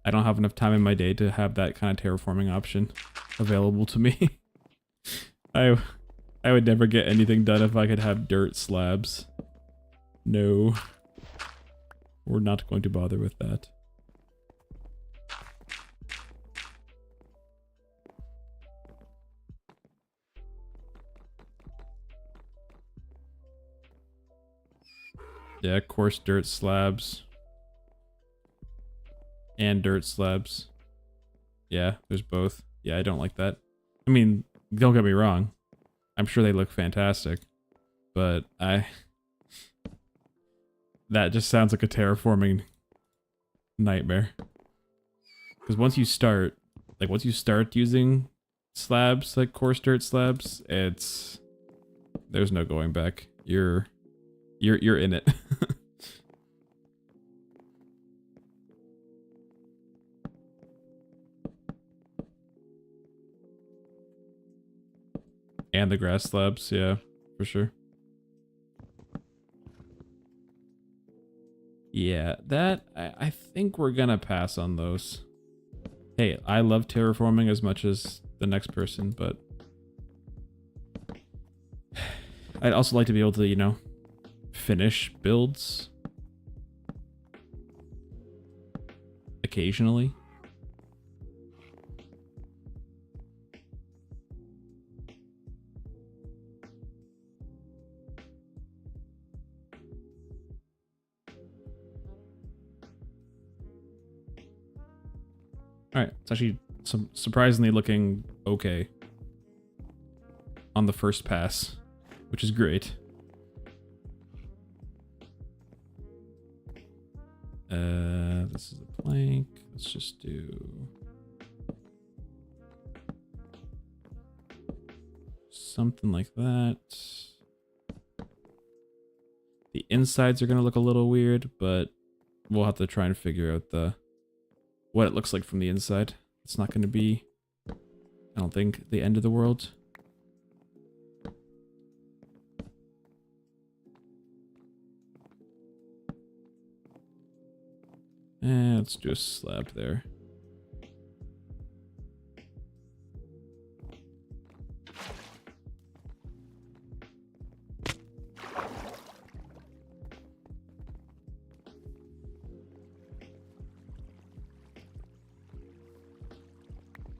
I don't have enough time in my day to have that kind of terraforming option available to me. I would never get anything done if I could have dirt slabs. No. We're not going to bother with that. Yeah, coarse dirt slabs. And dirt slabs. Yeah, there's both. Yeah, I don't like that. I mean, don't get me wrong. I'm sure they look fantastic. But that just sounds like a terraforming nightmare. Because once you start using slabs, like coarse dirt slabs, there's no going back. You're in it. And the grass slabs, yeah, for sure. Yeah, that I think we're gonna pass on those. Hey, I love terraforming as much as the next person, but I'd also like to be able to, you know, finish builds occasionally. Alright, it's actually surprisingly looking okay on the first pass, which is great. This is a plank. Let's just do something like that. The insides are gonna look a little weird, but we'll have to try and figure out what it looks like from the inside. It's not gonna be, I don't think, the end of the world. And let's do a slab there.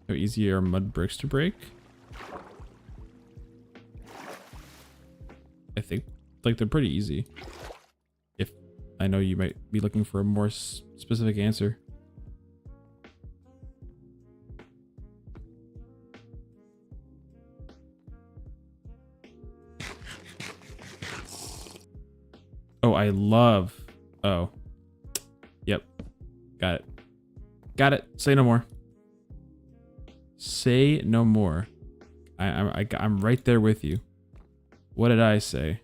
How easy are mud bricks to break? I think, like, they're pretty easy. If I know you might be looking for a more specific answer. Oh, I love. Oh. Yep. Got it. Got it. Say no more. Say no more. I'm right there with you. What did I say?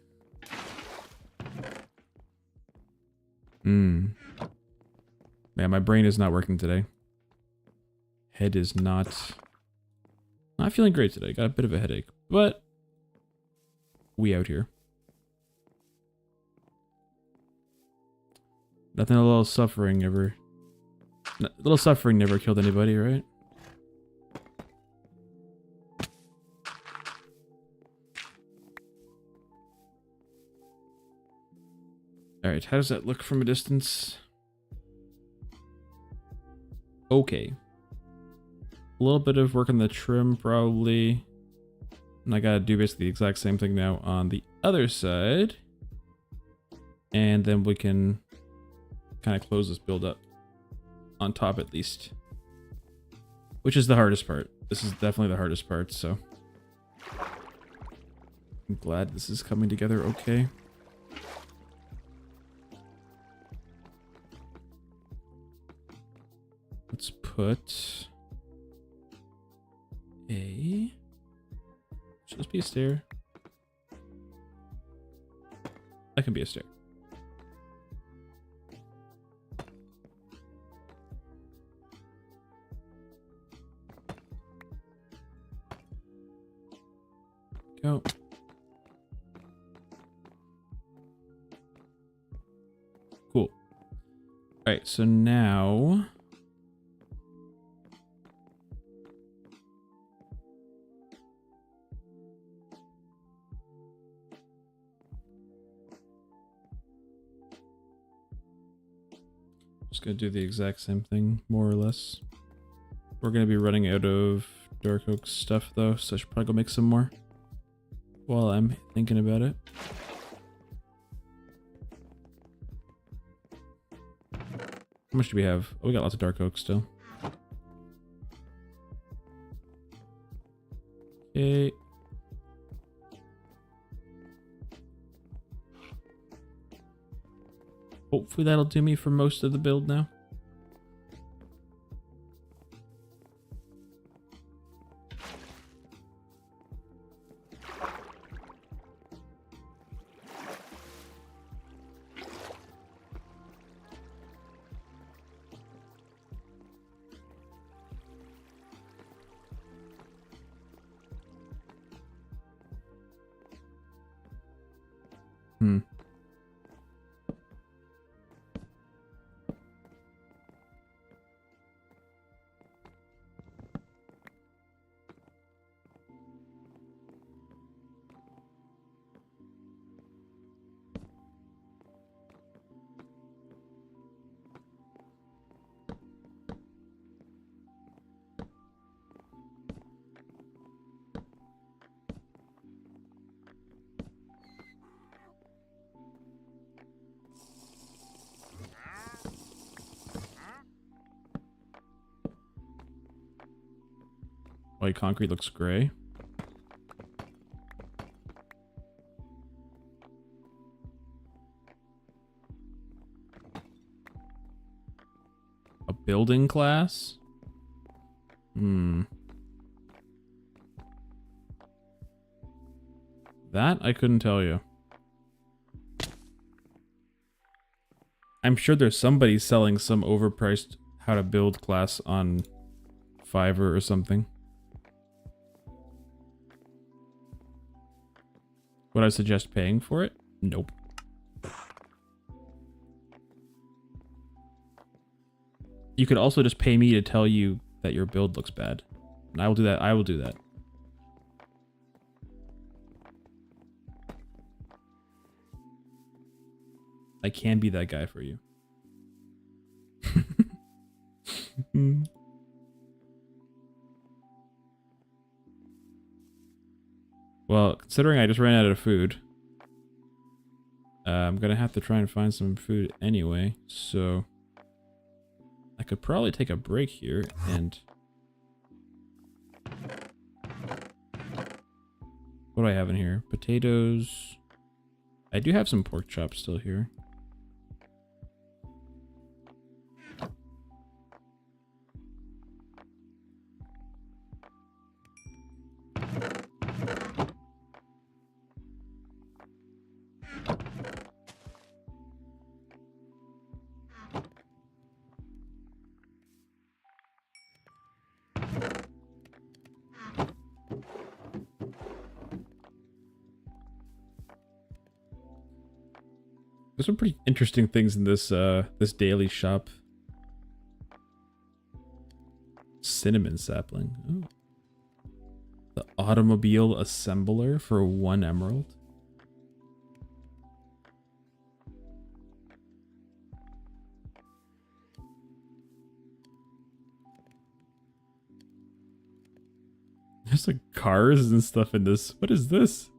Man, my brain is not working today. Head is not feeling great today. Got a bit of a headache, but we out here. Nothing a little suffering never killed anybody, right? Alright, how does that look from a distance? Okay. A little bit of work on the trim, probably. And I gotta do basically the exact same thing now on the other side. And then we can kind of close this build up. On top, at least. Which is the hardest part. This is definitely the hardest part, so. I'm glad this is coming together okay. Let's put should this be a stair? That can be a stair. Go. Cool. All right, so now just gonna do the exact same thing, more or less. We're gonna be running out of dark oak stuff though, so I should probably go make some more while I'm thinking about it. How much do we have? Oh, we got lots of dark oak still. Okay. Hopefully that'll do me for most of the build now. Hmm. White concrete looks gray. A building class? Hmm. That I couldn't tell you. I'm sure there's somebody selling some overpriced how to build class on Fiverr or something. Would I suggest paying for it? Nope. You could also just pay me to tell you that your build looks bad. And I will do that. I will do that. I can be that guy for you. Well, considering I just ran out of food, I'm gonna have to try and find some food anyway, so I could probably take a break here and... What do I have in here? Potatoes. I do have some pork chops still here. There's some pretty interesting things in this this daily shop. Cinnamon sapling. Ooh. The automobile assembler for 1 emerald. There's like cars and stuff in this. What is this?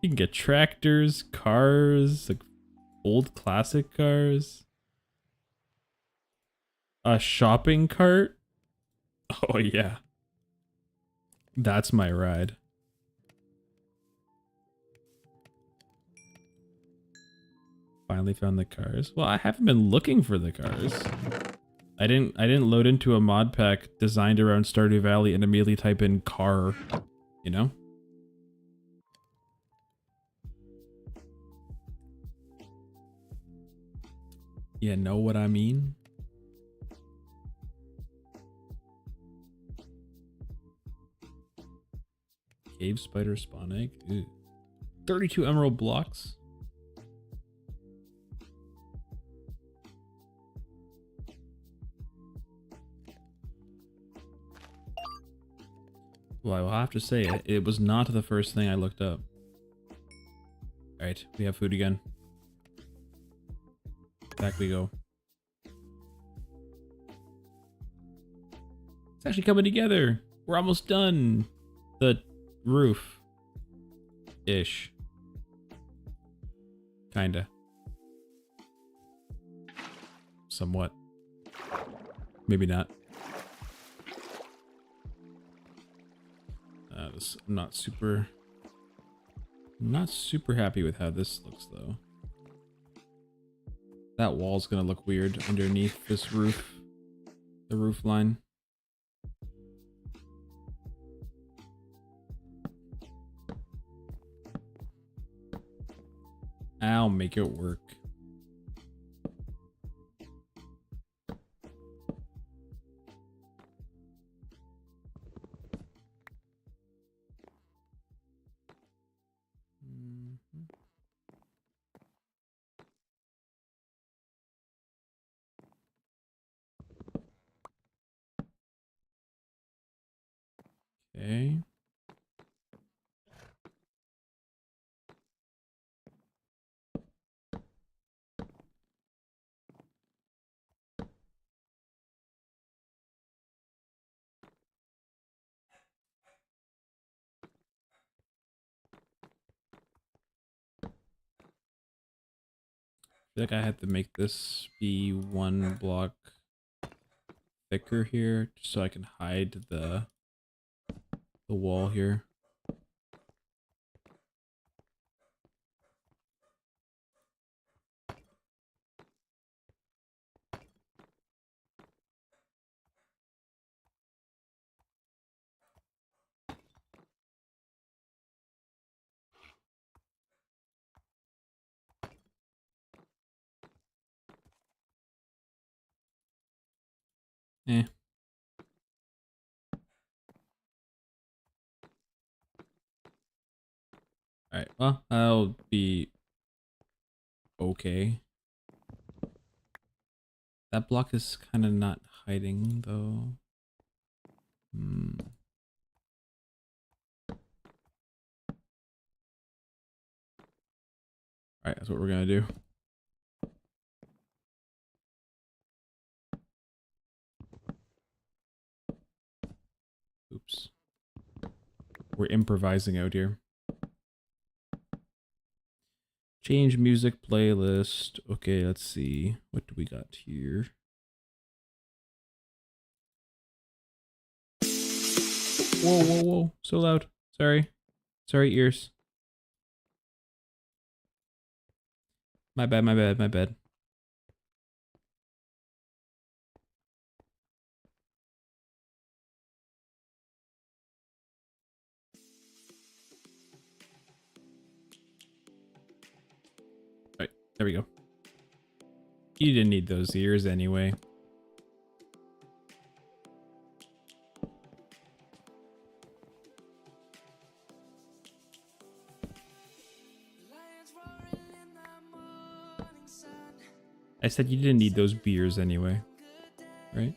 You can get tractors, cars, like old classic cars. A shopping cart? Oh yeah. That's my ride. Finally found the cars. Well, I haven't been looking for the cars. I didn't load into a mod pack designed around Stardew Valley and immediately type in car, you know? You know what I mean? Cave spider spawn egg. Ooh. 32 emerald blocks. Well, I will have to say, it was not the first thing I looked up. Alright, we have food again. Back we go. It's actually coming together. We're almost done. The roof. Ish. Kinda. Somewhat. Maybe not. I'm not super happy with how this looks though. That wall's gonna look weird underneath this roof, the roof line. I'll make it work. Okay. I feel like I had to make this be one block thicker here, just so I can hide the wall here. Eh. Alright, well, that'll be okay. That block is kind of not hiding, though. Alright, that's what we're gonna do. Oops. We're improvising out here. Change music playlist. Okay, let's see. What do we got here? Whoa, whoa, whoa. So loud. Sorry. Sorry, ears. My bad, my bad, my bad. Alright, there we go. You didn't need those ears anyway. I said you didn't need those beers anyway, right?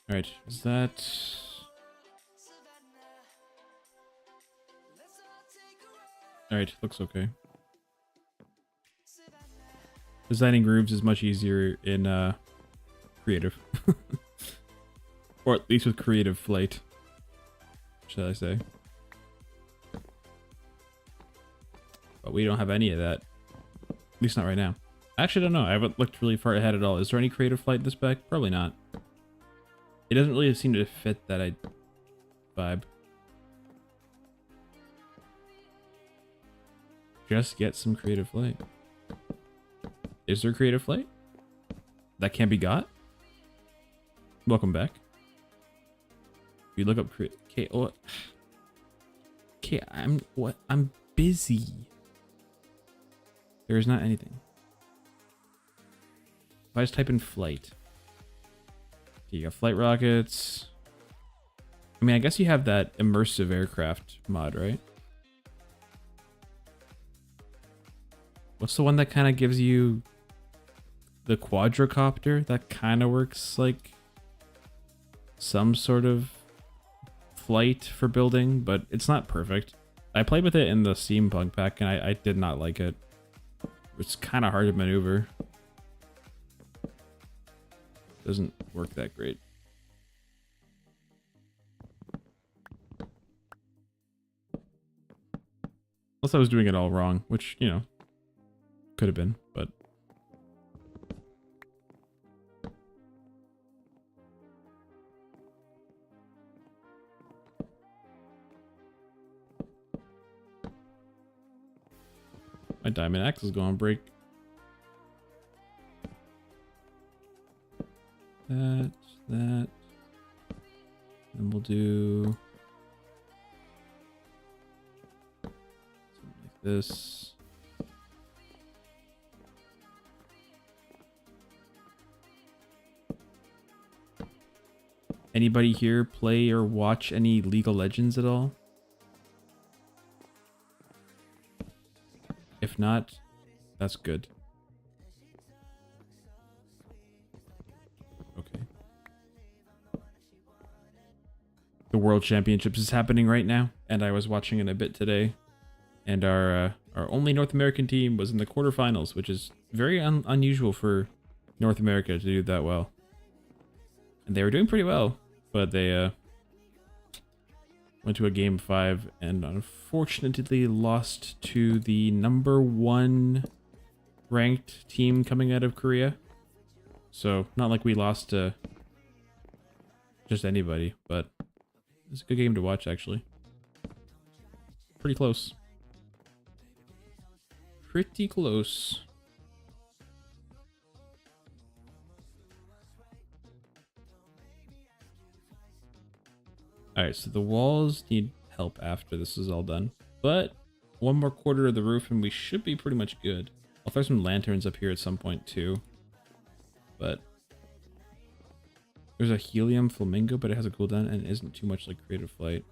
Alright, is that... Alright, looks okay. Designing grooves is much easier in creative. Or at least with creative flight, shall I say. But we don't have any of that. At least not right now. I actually don't know. I haven't looked really far ahead at all. Is there any creative flight in this pack? Probably not. It doesn't really seem to fit that vibe. Just get some creative flight. Is there creative flight? That can't be got? Welcome back. We look up okay, oh, okay, I'm busy. There is not anything. If I just type in flight. Okay, you got flight rockets. I mean, I guess you have that immersive aircraft mod, right? What's the one that kind of gives you the quadricopter? That kind of works like some sort of flight for building, but it's not perfect. I played with it in the steampunk pack and I did not like it. It's kind of hard to maneuver. Doesn't work that great. Unless I was doing it all wrong, which, you know, could have been, but... My diamond axe is going to break. That. And we'll do... something like this. Anybody here play or watch any League of Legends at all? If not, that's good. Okay. The World Championships is happening right now, and I was watching it a bit today. And our only North American team was in the quarterfinals, which is very unusual for North America to do that well. And they were doing pretty well, but they went to a game 5 and unfortunately lost to the #1 ranked team coming out of Korea. So not like we lost to just anybody, but it was a good game to watch actually. Pretty close. Pretty close. Alright, so the walls need help after this is all done. But one more quarter of the roof and we should be pretty much good. I'll throw some lanterns up here at some point too. But there's a helium flamingo, but it has a cooldown and isn't too much like creative flight.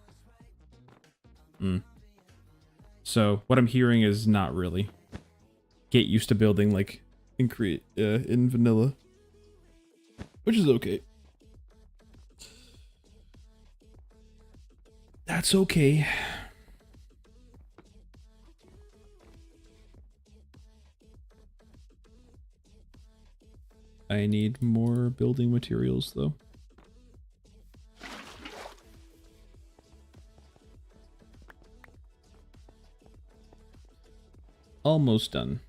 So what I'm hearing is not really. Get used to building like in vanilla. Which is okay. That's okay. I need more building materials though. Almost done.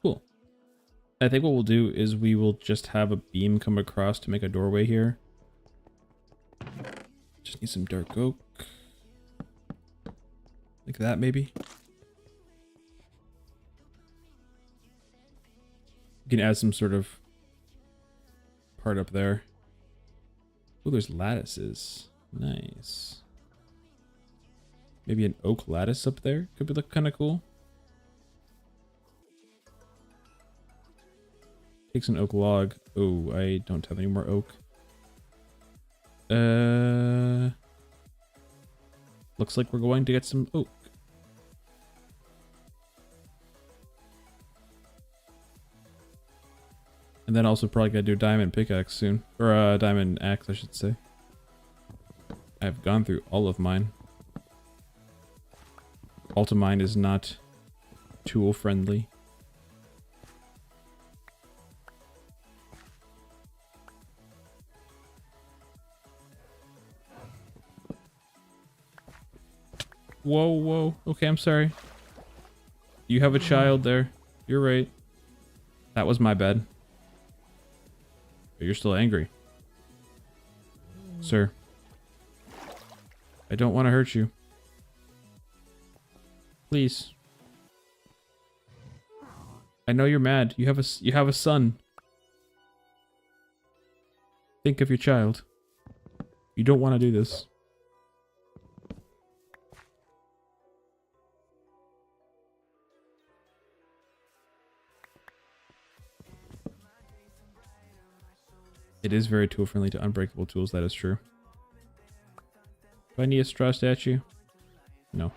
Cool. I think what we'll do is we will just have a beam come across to make a doorway here. Just need some dark oak. Like that, maybe. You can add some sort of part up there. Oh, there's lattices. Nice. Maybe an oak lattice up there could be look kind of cool. Takes an oak log. Oh, I don't have any more oak. Looks like we're going to get some oak. And then also probably gotta do a diamond pickaxe soon. Or a diamond axe, I should say. I've gone through all of mine. Ultimine is not tool friendly. Whoa, whoa. Okay, I'm sorry. You have a child there. You're right. That was my bad. But you're still angry. Sir. I don't want to hurt you. Please. I know you're mad. You have a son. Think of your child. You don't want to do this. It is very tool friendly to unbreakable tools, that is true. Do I need a straw statue? No.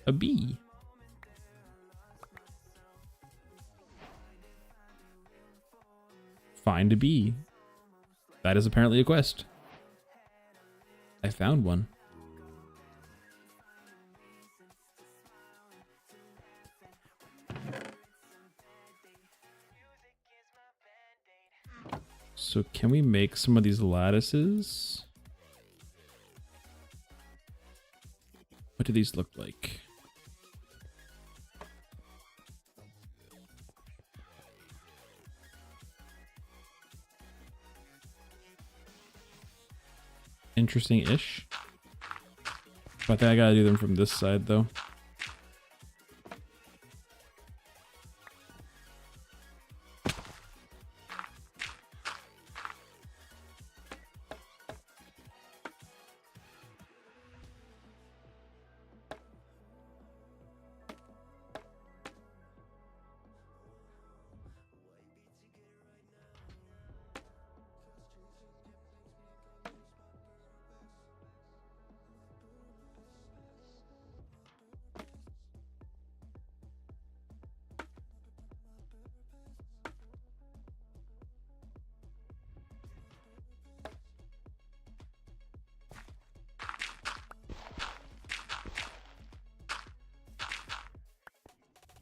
A bee. Find a bee. That is apparently a quest. I found one. So can we make some of these lattices? What do these look like? Interesting-ish. But I think I gotta do them from this side though.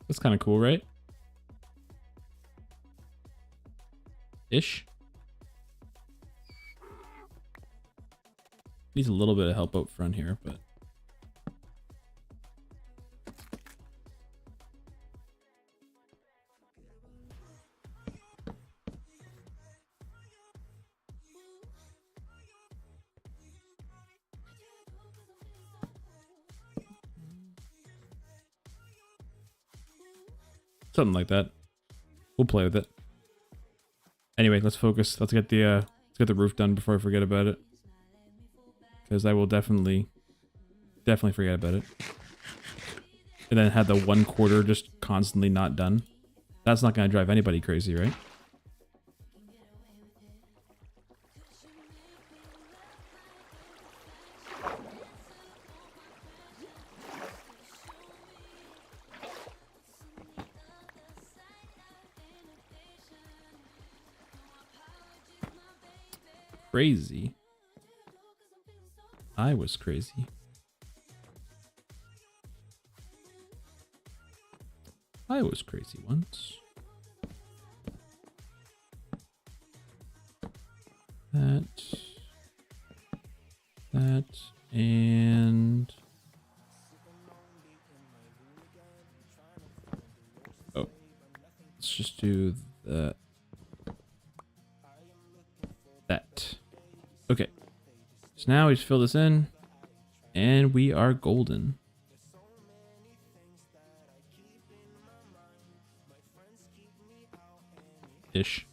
That's kind of cool, right? Ish. Needs a little bit of help out front here, but something like that. We'll play with it. Anyway, let's focus. Let's get the roof done before I forget about it. Because I will definitely forget about it. And then have the 1/4 just constantly not done. That's not going to drive anybody crazy, right? Crazy. I was crazy. I was crazy once. That, and... Oh. Let's just do that. Okay. So now we just fill this in, and we are golden. Ish.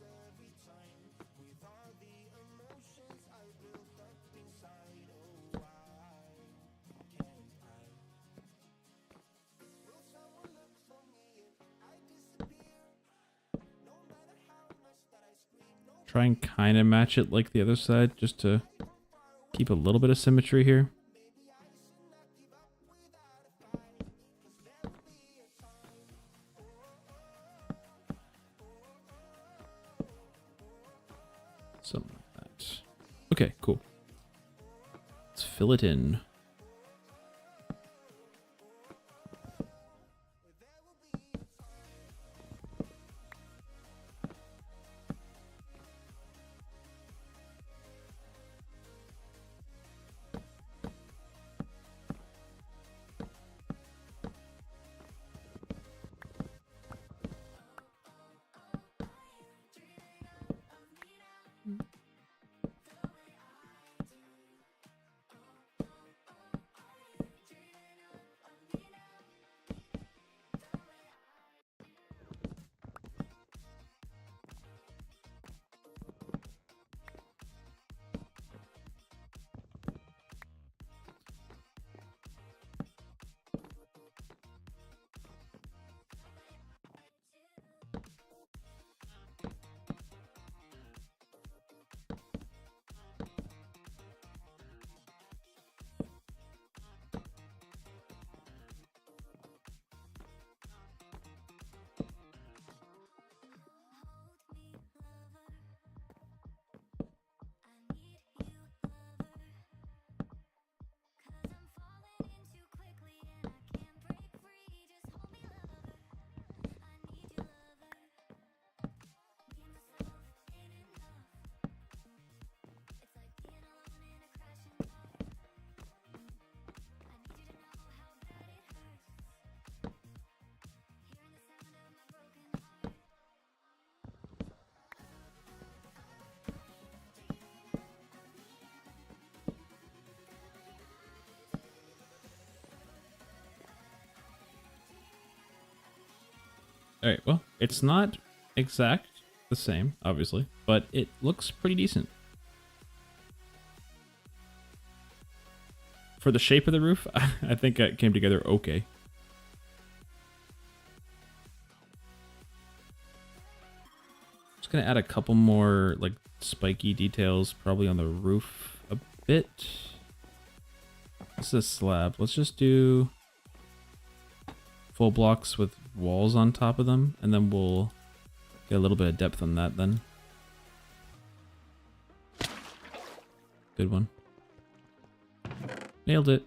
Try and kind of match it like the other side, just to keep a little bit of symmetry here. Something like that. Okay, cool. Let's fill it in. All right, well, it's not exact the same, obviously, but it looks pretty decent. For the shape of the roof, I think it came together okay. Just gonna add a couple more like spiky details probably on the roof a bit. This is a slab. Let's just do full blocks with walls on top of them, and then we'll get a little bit of depth on that then. Good one. Nailed it.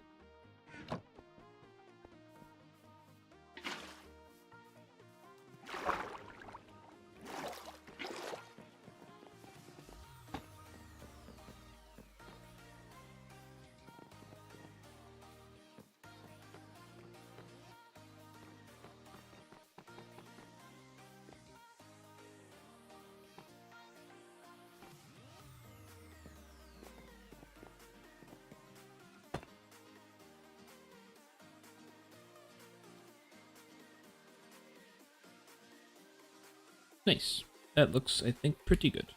Nice. That looks, I think, pretty good.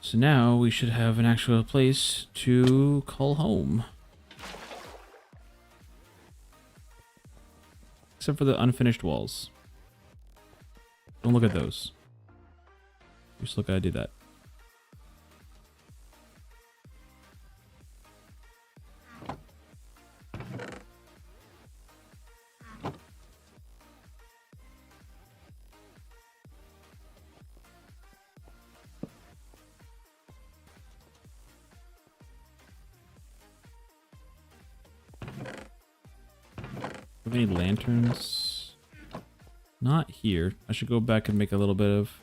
So now we should have an actual place to call home. Except for the unfinished walls. Don't look at those. Just look how I do that. Have any lanterns? Not here. I should go back and make a little bit of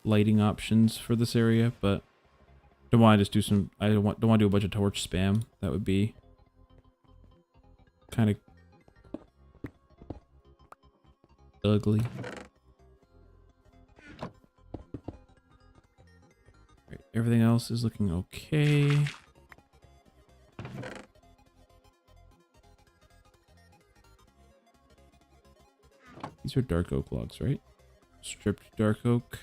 lighting options for this area, but don't want to just do some. I don't want to do a bunch of torch spam. That would be kind of ugly. Right, everything else is looking okay. These are dark oak logs, right? Stripped dark oak.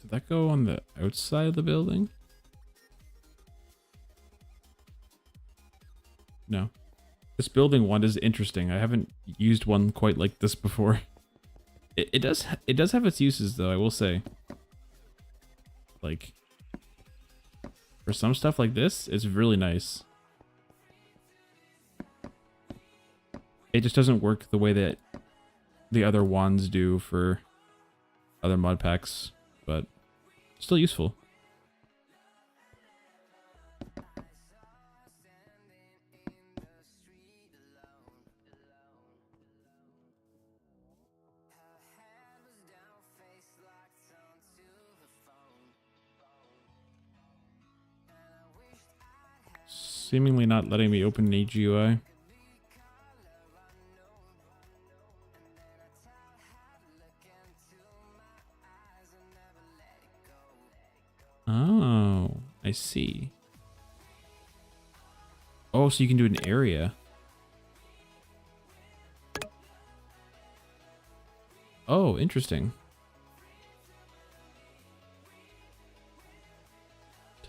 Did that go on the outside of the building? No. This building one is interesting. I haven't used one quite like this before. It does have its uses though, I will say. Like, for some stuff like this, it's really nice. It just doesn't work the way that the other wands do for other mod packs, but still useful. Seemingly not letting me open an GUI. Oh, I see. Oh, so you can do an area. Oh, interesting.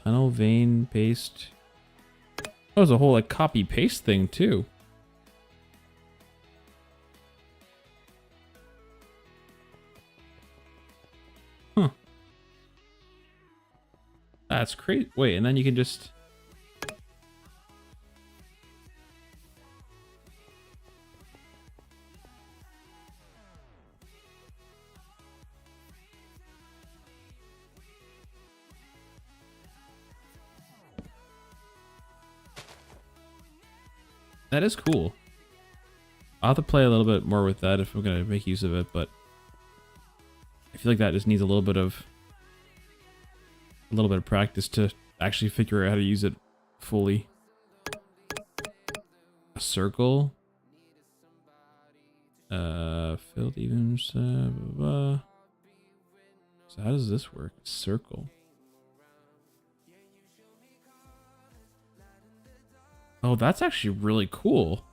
Tunnel, vein, paste. Oh, there's a whole like copy paste thing too. Huh. That's crazy. Wait, and then you can just... That is cool. I'll have to play a little bit more with that if I'm gonna make use of it, but I feel like that just needs a little bit of practice to actually figure out how to use it fully. A circle. Filled evens. Blah, blah. So how does this work? Circle. Oh, that's actually really cool.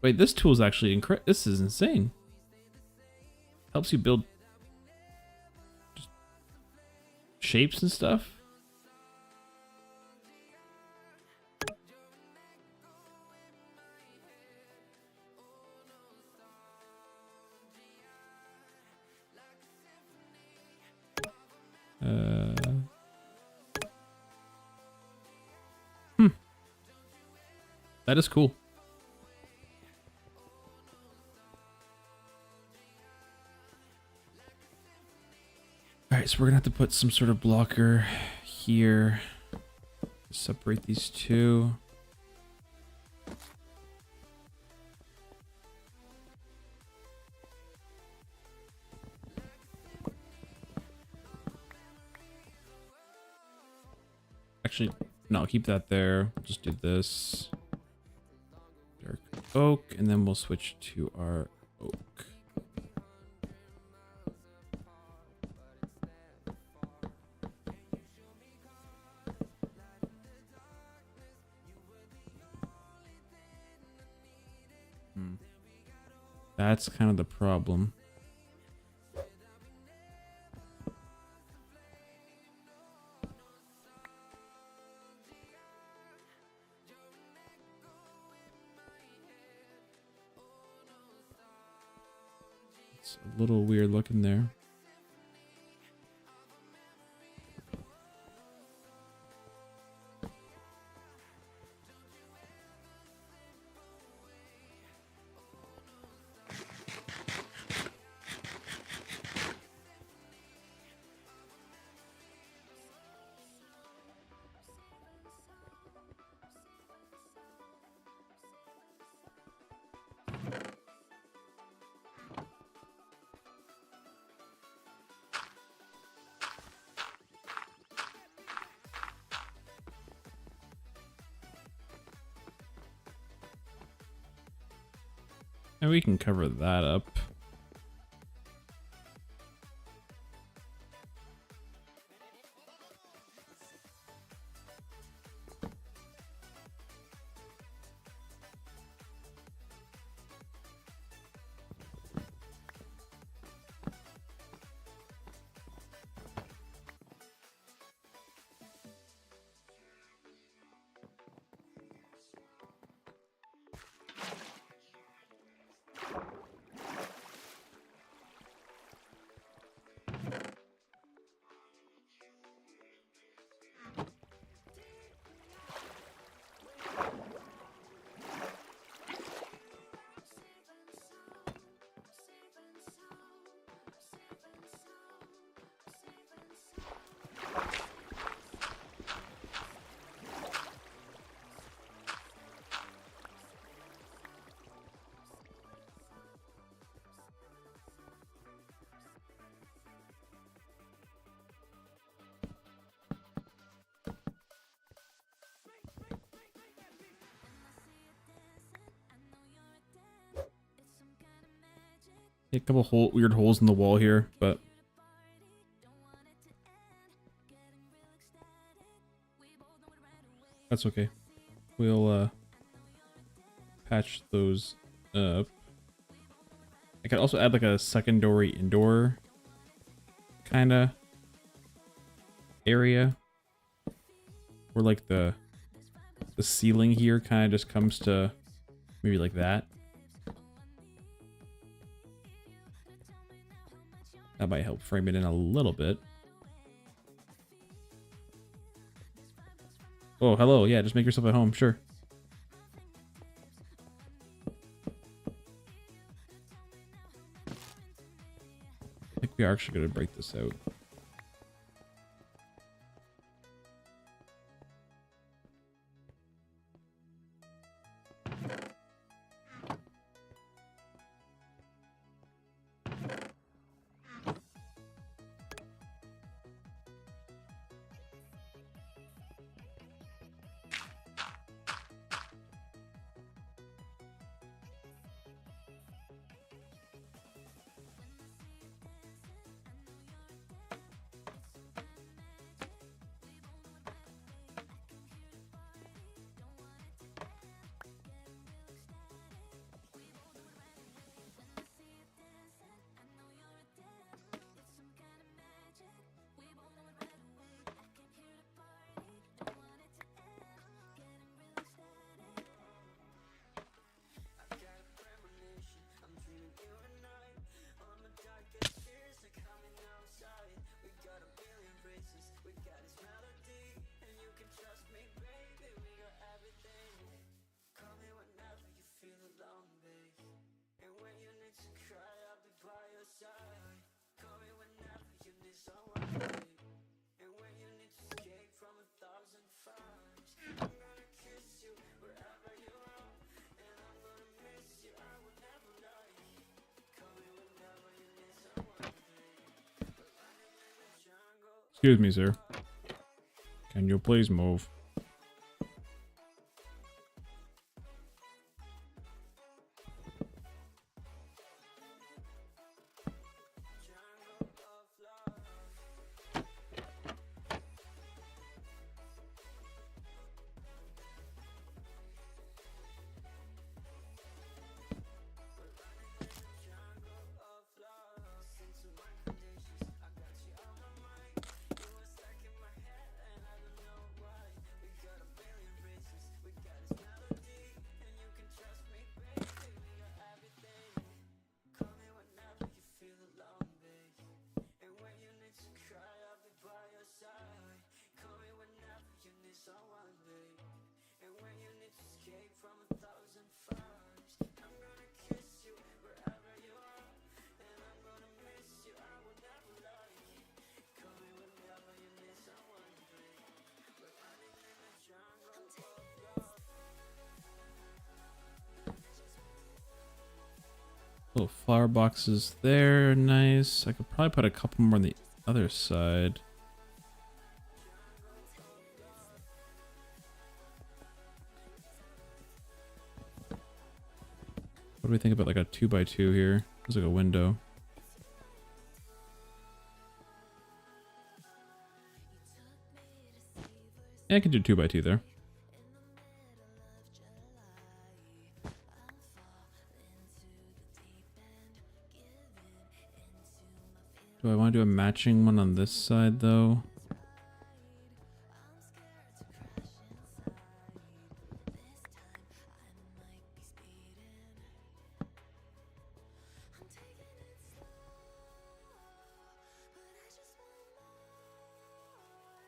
Wait, this tool is actually incredible. This is insane. Helps you build shapes and stuff. That is cool. Alright, so we're gonna have to put some sort of blocker here. Separate these two. Actually, no, I'll keep that there. Just do this. Dark oak, and then we'll switch to our oak. That's kind of the problem. It's a little weird looking there. And we can cover that up. A couple weird holes in the wall here, but that's okay. We'll patch those up. I could also add like a secondary indoor kind of area where like the ceiling here kind of just comes to maybe like that. That might help frame it in a little bit. Oh, hello. Yeah, just make yourself at home. Sure. I think we are actually going to break this out. Excuse me, sir. Can you please move? Little flower boxes there, nice. I could probably put a couple more on the other side. What do we think about like a 2x2 here? There's like a window. Yeah, I can do 2x2 there. Do I want to do a matching one on this side though?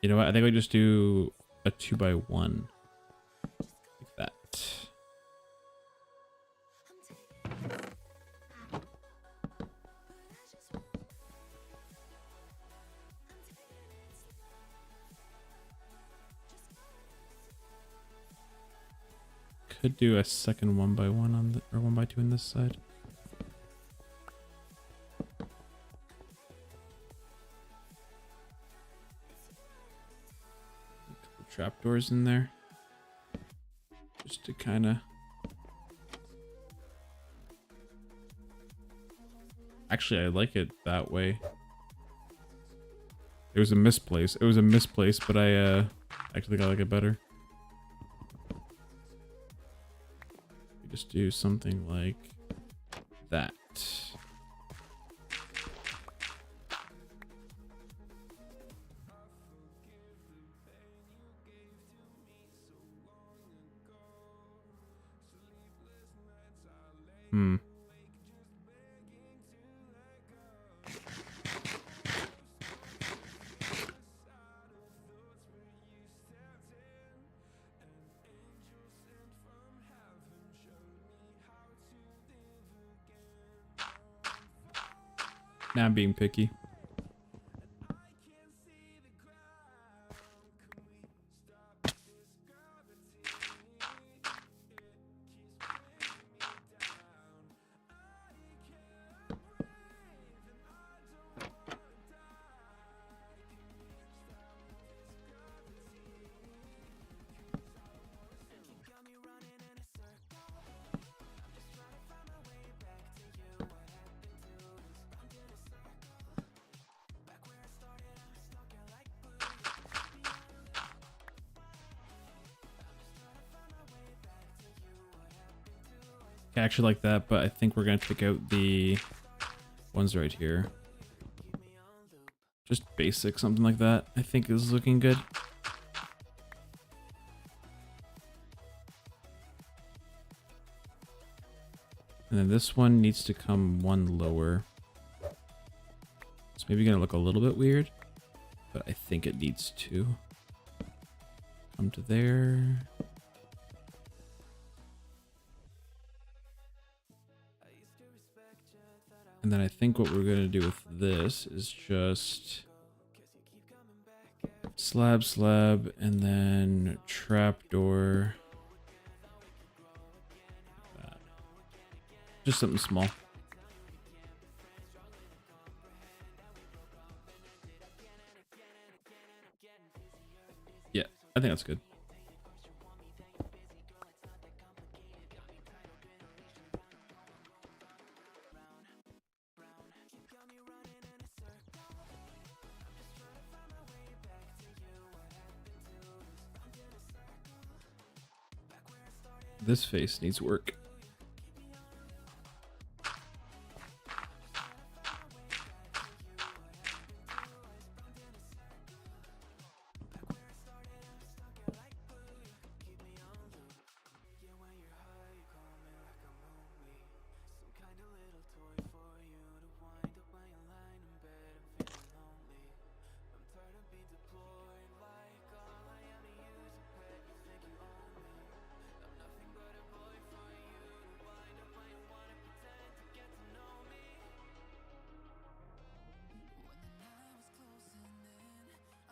You know what? I think we just do a 2x1 like that. Could do a second 1x1 on the, or 1x2 on this side. Trapdoors in there just to kind of actually I like it that way. It was a misplace, but I actually think I like it better. We just do something like that. Now I'm being picky. I actually like that, but I think we're gonna take out the ones right here. Just basic, something like that. I think is looking good. And then this one needs to come one lower. It's maybe gonna look a little bit weird, but I think it needs to come to there. And then I think what we're going to do with this is just slab, slab, and then trapdoor. Just something small. I think that's good. This face needs work.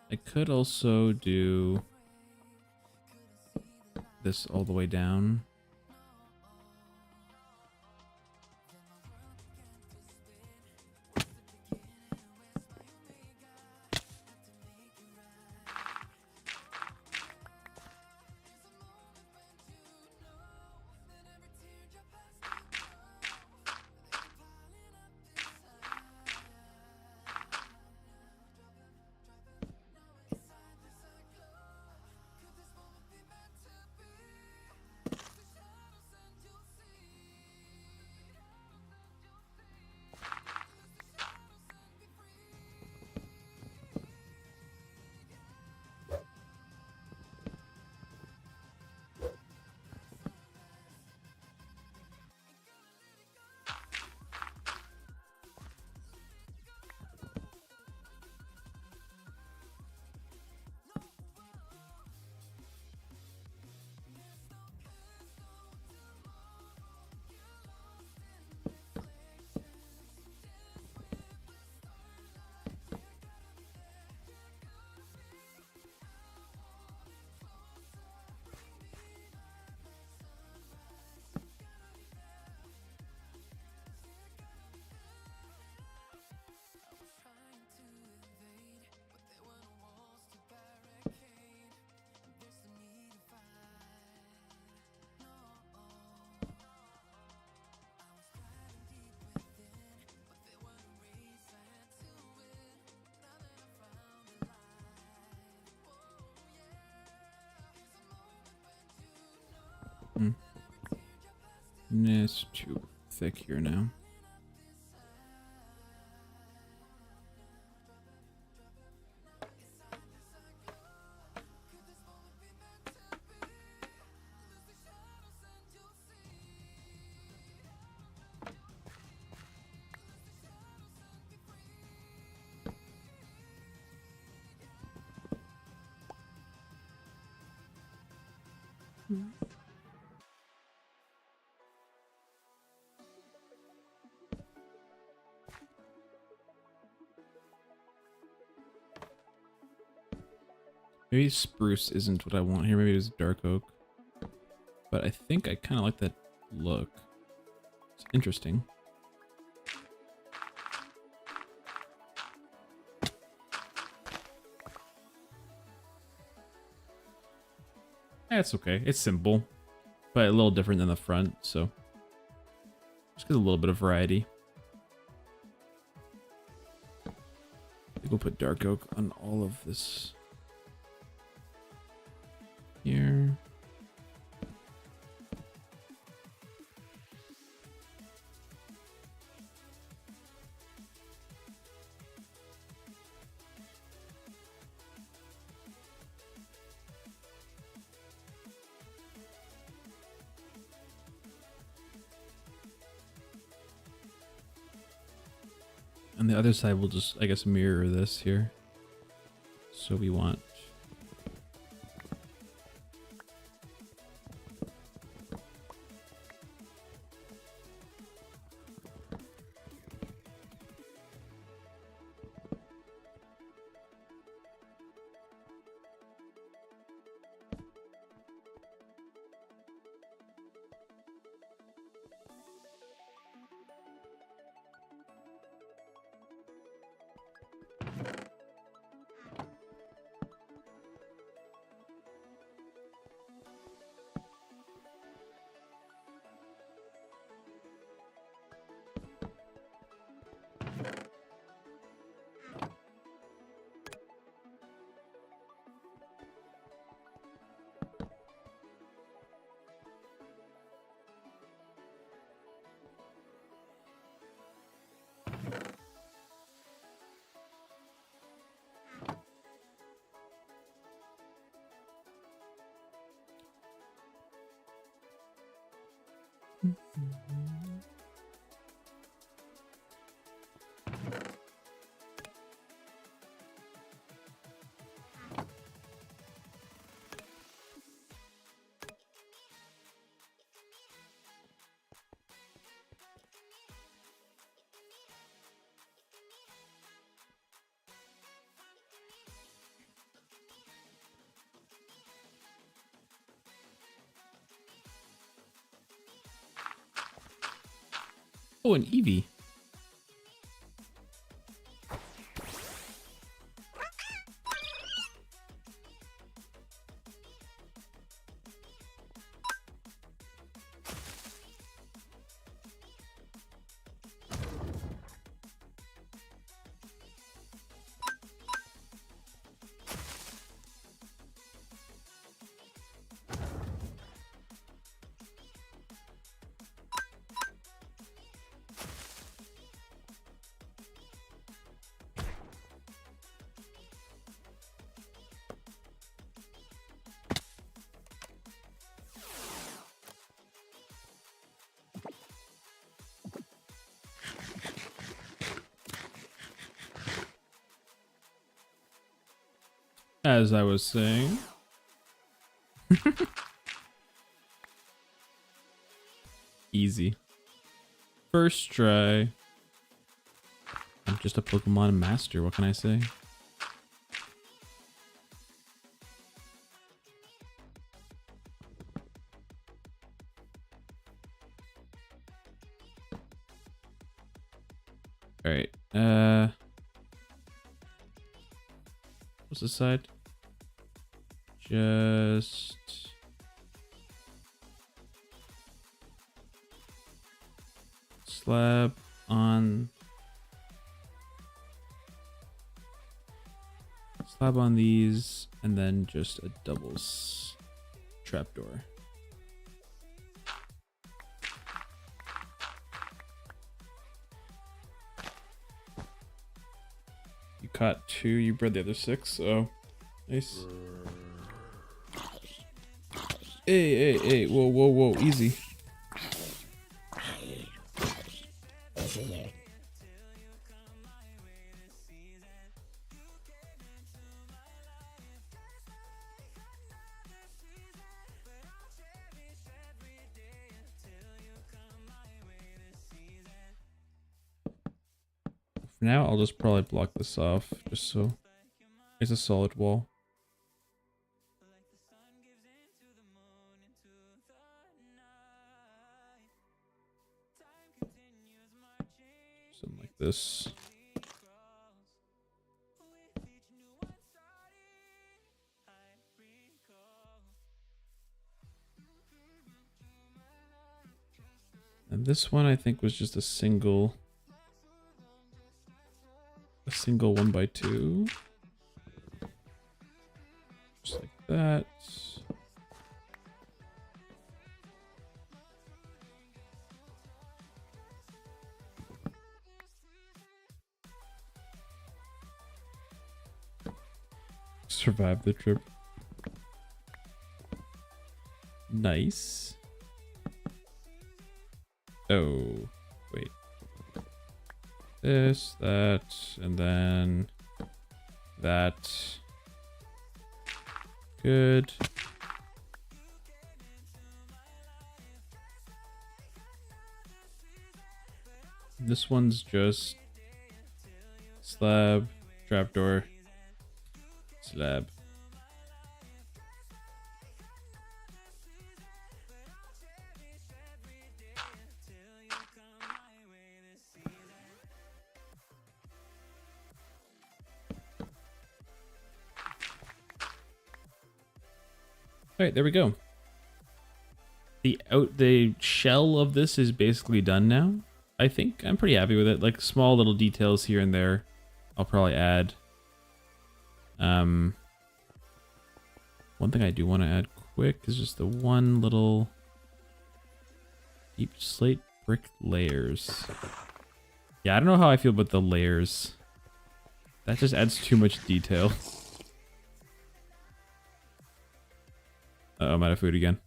I could also do this all the way down. It's too thick here now. Maybe spruce isn't what I want here. Maybe it was dark oak. But I think I kind of like that look. It's interesting. It's okay. It's simple, but a little different than the front, so just get a little bit of variety. I think we'll put dark oak on all of this here. On the other side, we'll just, I guess, mirror this here. So we want... Oh, an Eevee. As I was saying. Easy. First try. I'm just a Pokemon master, what can I say? Alright, what's this side? Just slab on these, and then just a doubles trapdoor. You caught 2, you bred the other 6, so nice. Hey, whoa, easy. For now, I'll just probably block this off, just so it's a solid wall. Something like this. And this one I think was just a single 1x2. Just like that. Survive the trip. Nice. Oh, wait. This, that, and then that. Good. This one's just slab, trapdoor, slab. All right, there we go. The shell of this is basically done now. I think I'm pretty happy with it. Like small little details here and there, I'll probably add. One thing I do want to add quick is just the one little deep slate brick layers. Yeah, I don't know how I feel about the layers. That just adds too much detail. I'm out of food again.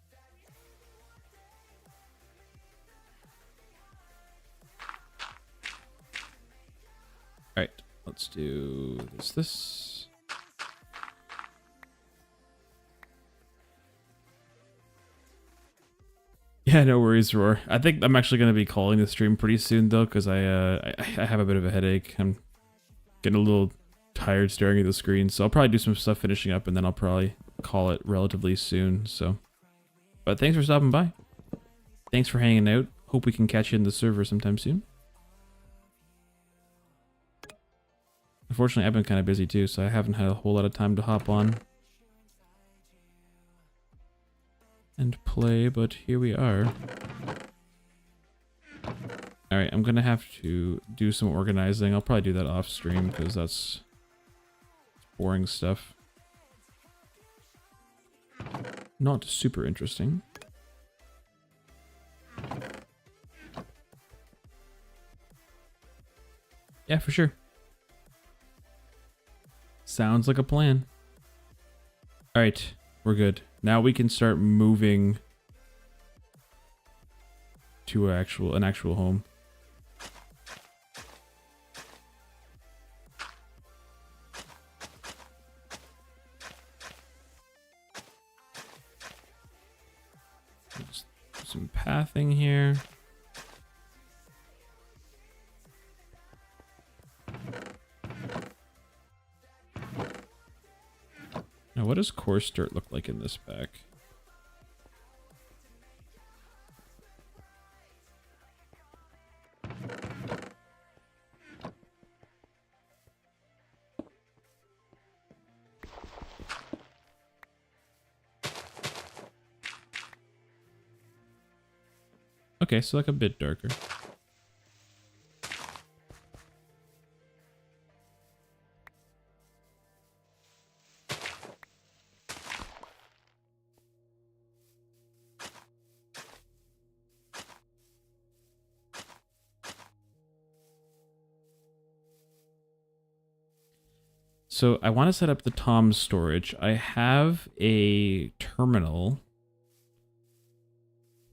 Let's do this. Yeah, no worries, Roar. I think I'm actually going to be calling the stream pretty soon, though, because I have a bit of a headache. I'm getting a little tired staring at the screen, so I'll probably do some stuff finishing up, and then I'll probably call it relatively soon. So, but thanks for stopping by. Thanks for hanging out. Hope we can catch you in the server sometime soon. Unfortunately, I've been kind of busy too, so I haven't had a whole lot of time to hop on and play, but here we are. Alright, I'm gonna have to do some organizing. I'll probably do that off stream because that's boring stuff. Not super interesting. Yeah, for sure. Sounds like a plan. Alright, we're good. Now we can start moving to an actual home. Just some pathing here. Now, what does coarse dirt look like in this pack? Okay, so like a bit darker. So I want to set up the Tom's storage. I have a terminal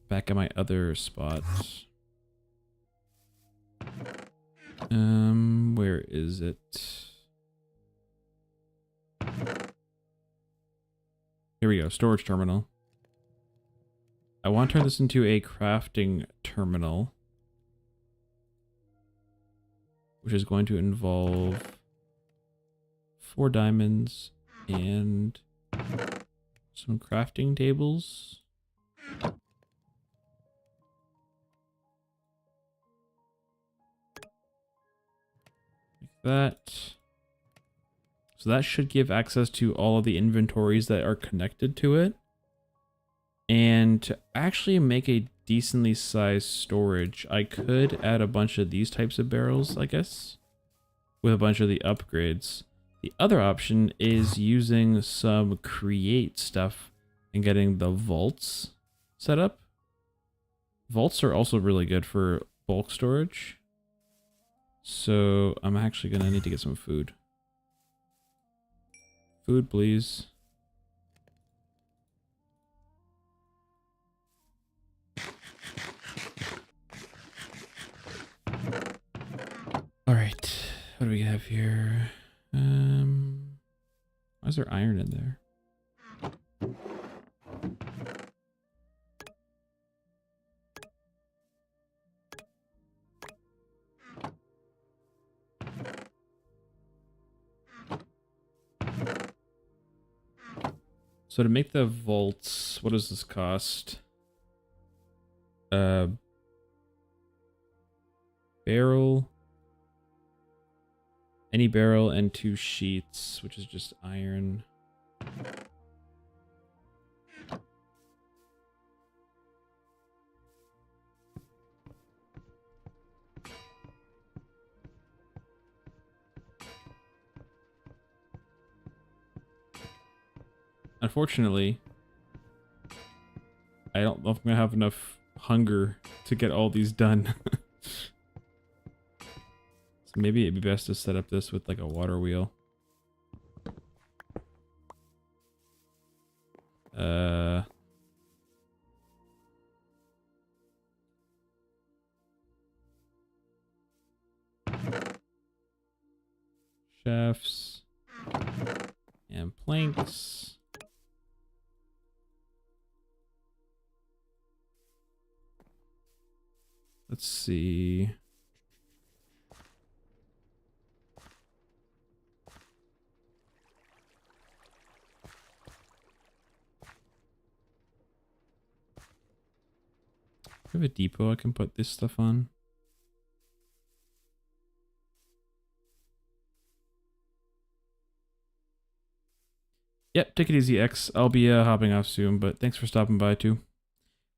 back at my other spot. Where is it? Here we go, storage terminal. I want to turn this into a crafting terminal, which is going to involve 4 diamonds and some crafting tables. Like that. So that should give access to all of the inventories that are connected to it. And to actually make a decently sized storage, I could add a bunch of these types of barrels, I guess, with a bunch of the upgrades. The other option is using some create stuff and getting the vaults set up. Vaults are also really good for bulk storage. So I'm actually gonna need to get some food. Food, please. All right, what do we have here? Why is there iron in there? So to make the vaults, what does this cost? Barrel. Any barrel and 2 sheets, which is just iron. Unfortunately, I don't know if I'm gonna have enough hunger to get all these done. So maybe it'd be best to set up this with like a water wheel. shafts and planks. Let's see. I have a depot I can put this stuff on. Yep, take it easy, X. I'll be hopping off soon, but thanks for stopping by too.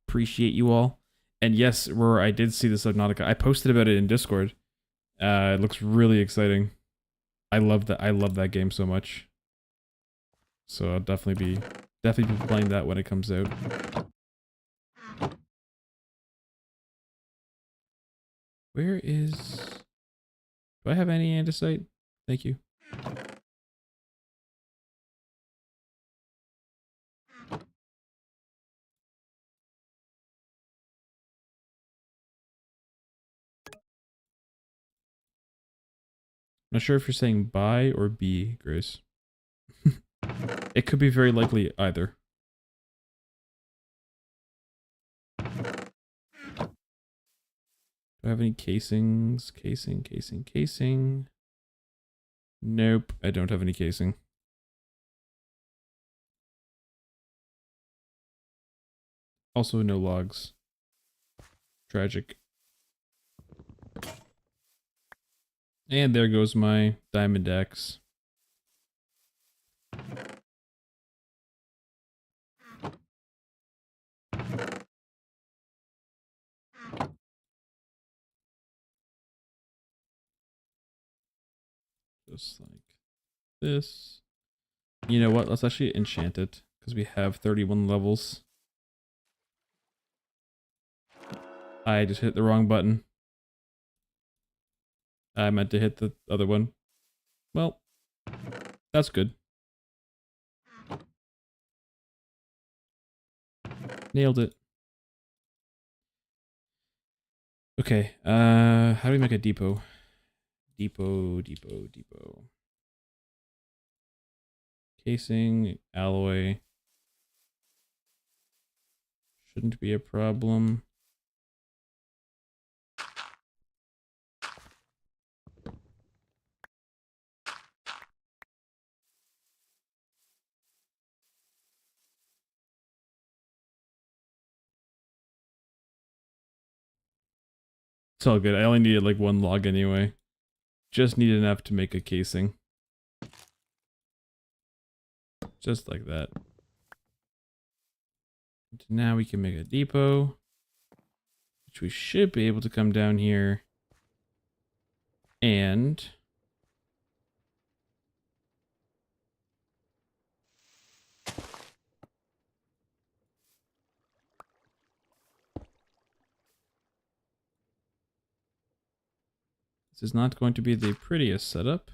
Appreciate you all. And yes, Roar, I did see the Subnautica. I posted about it in Discord. It looks really exciting. I love that. I love that game so much. So I'll definitely be playing that when it comes out. Where is... Do I have any andesite? Thank you. Not sure if you're saying buy or B, Grace. It could be very likely either. Do I have any casings? Casing. Nope, I don't have any casing. Also no logs. Tragic. And there goes my diamond axe. Just like this. You know what? Let's actually enchant it because we have 31 levels. I just hit the wrong button. I meant to hit the other one. Well, that's good. Nailed it. Okay, how do we make a depot? Depot. Casing, alloy. Shouldn't be a problem. It's all good. I only needed like one log anyway. Just need enough to make a casing. Just like that. And now we can make a depot. Which we should be able to come down here. And... this is not going to be the prettiest setup.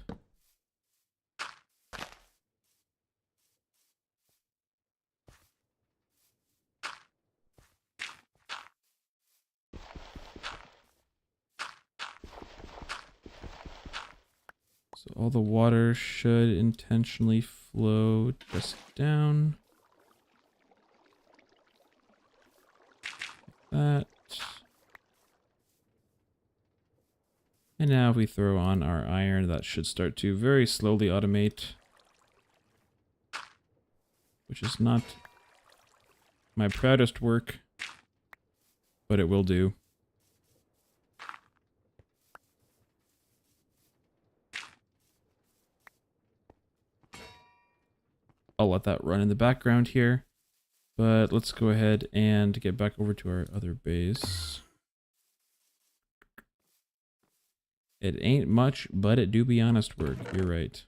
So all the water should intentionally flow just down. Like that. And now if we throw on our iron, that should start to very slowly automate. Which is not my proudest work, but it will do. I'll let that run in the background here, but let's go ahead and get back over to our other base. It ain't much, but it do be honest work. You're right.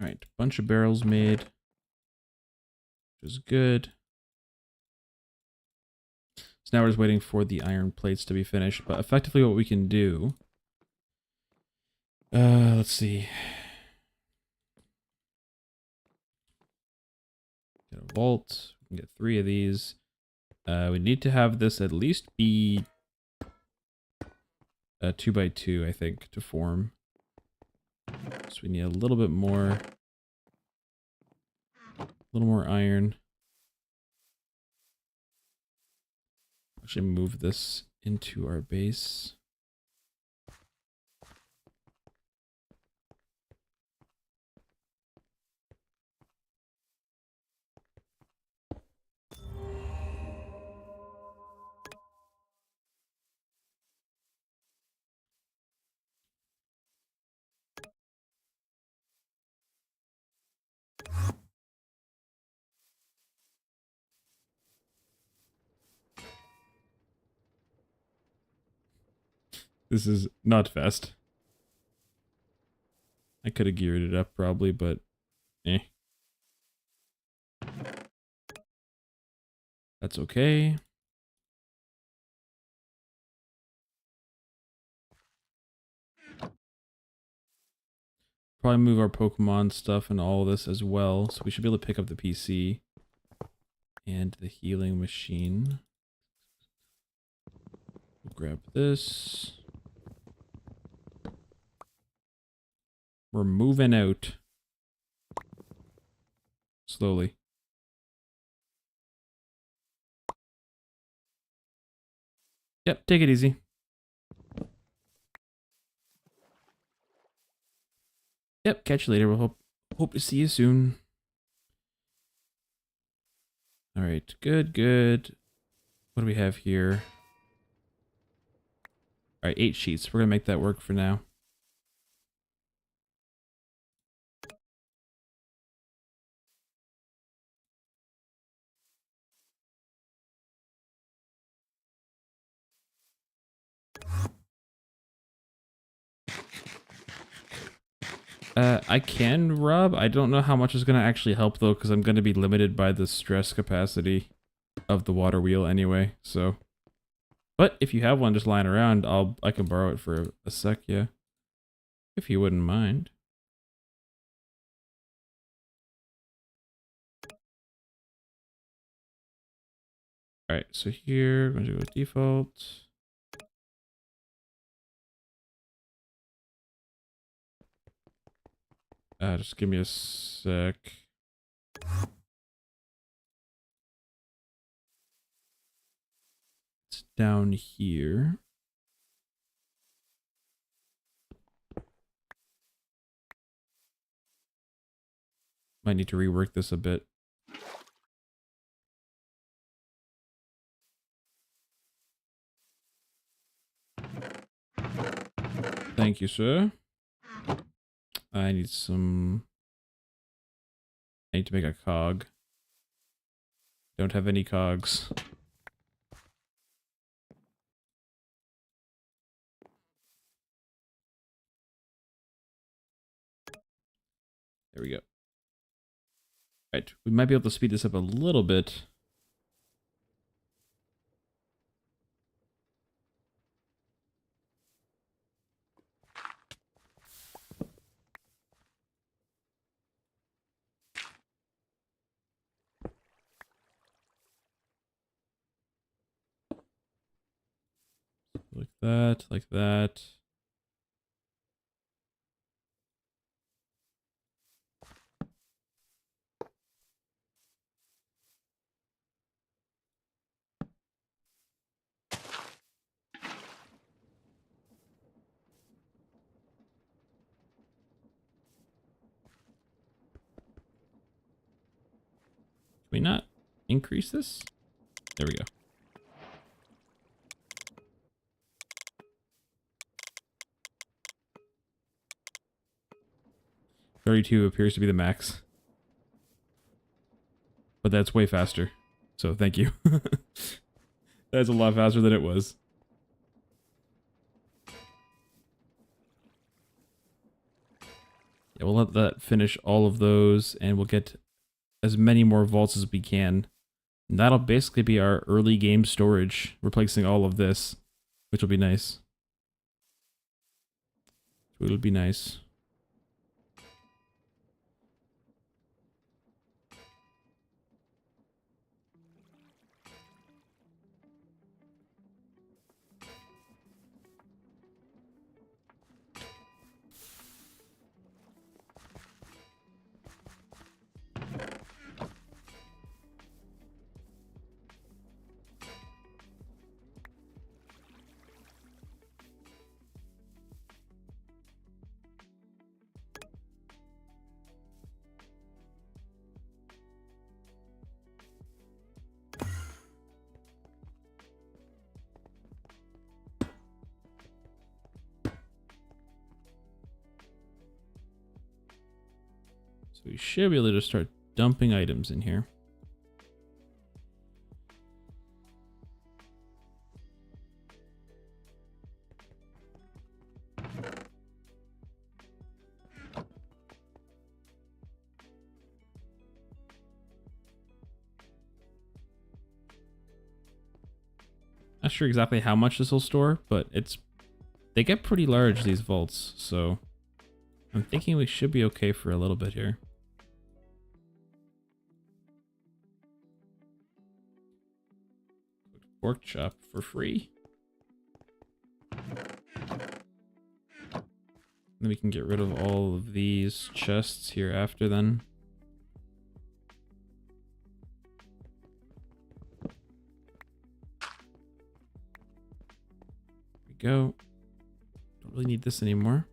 Alright, bunch of barrels made, which is good. So now we're just waiting for the iron plates to be finished, but effectively what we can do... let's see. Get a vault. We can get 3 of these. We need to have this at least be 2x2, I think, to form. So we need a little bit more. A little more iron. Actually move this into our base. This is not fast. I could have geared it up probably, but eh. That's okay. Probably move our Pokemon stuff and all this as well. So we should be able to pick up the PC and the healing machine. We'll grab this. We're moving out. Slowly. Yep, take it easy. Yep, catch you later. We'll hope to see you soon. Alright, good. What do we have here? Alright, 8 sheets. We're gonna make that work for now. I can rub. I don't know how much is going to actually help though, because I'm going to be limited by the stress capacity of the water wheel anyway. So, but if you have one just lying around, I can borrow it for a sec. Yeah, if you wouldn't mind. All right, so here I'm going to go with default. Just give me a sec. It's down here. Might need to rework this a bit. Thank you, sir. I need to make a cog. Don't have any cogs. There we go. Right, we might be able to speed this up a little bit. Like that, like that. Can we not increase this? There we go. "32 appears to be the max. But that's way faster. So thank you. That's a lot faster than it was. Yeah, we'll let that finish all of those, and we'll get as many more vaults as we can. And that'll basically be our early game storage, replacing all of this, which will be nice. It'll be nice. So we should be able to just start dumping items in here. Not sure exactly how much this will store, but they get pretty large, these vaults, so I'm thinking we should be okay for a little bit here. Pork chop for free. Then we can get rid of all of these chests here after then. Go. Don't really need this anymore.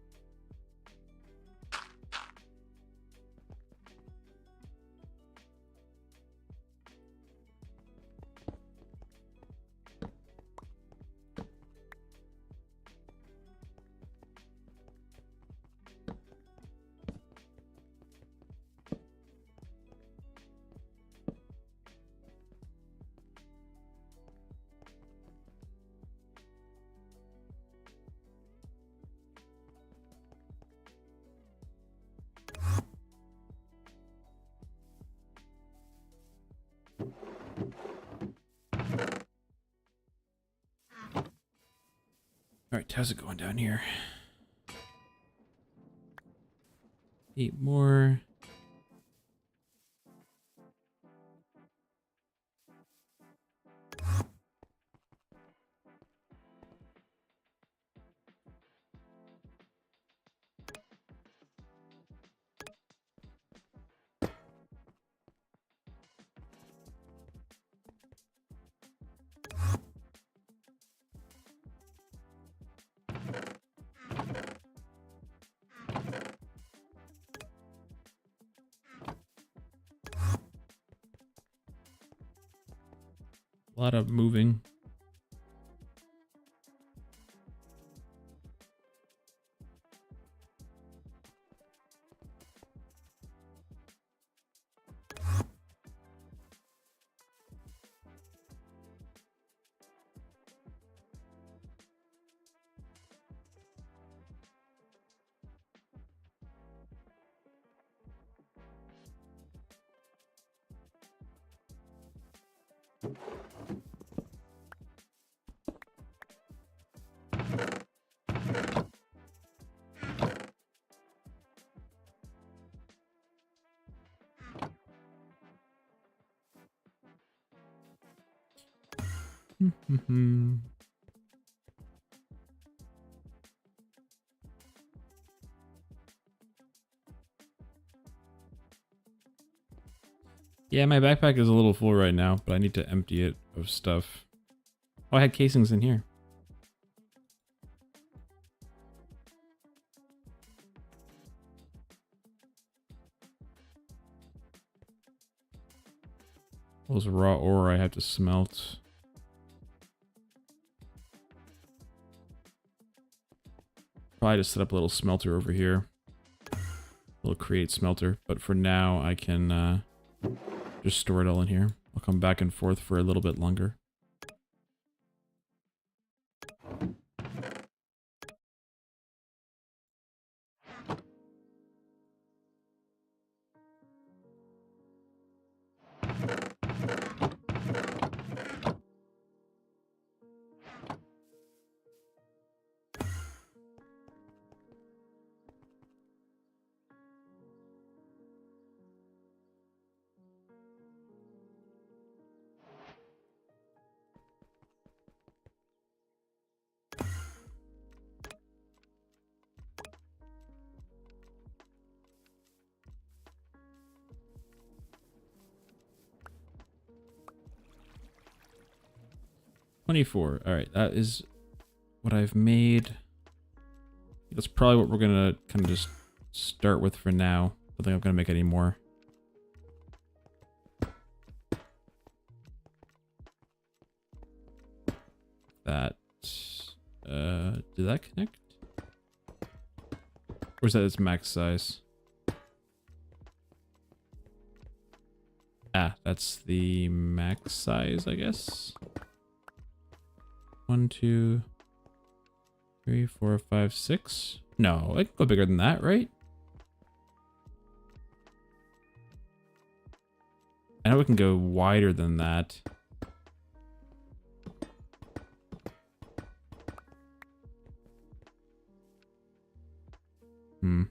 Alright, how's it going down here? 8 more. A lot of moving. Yeah, my backpack is a little full right now, but I need to empty it of stuff. Oh, I had casings in here. Those raw ore I have to smelt. Probably just set up a little smelter over here. A little create smelter, but for now I can just store it all in here. I'll come back and forth for a little bit longer. $24. All right, that is what I've made. That's probably what we're gonna kind of just start with for now. I don't think I'm gonna make any more. That did that connect? Or is that its max size? Ah, that's the max size, I guess. 1, 2, 3, 4, 5, 6. No, I can go bigger than that, right? I know we can go wider than that. Hmm.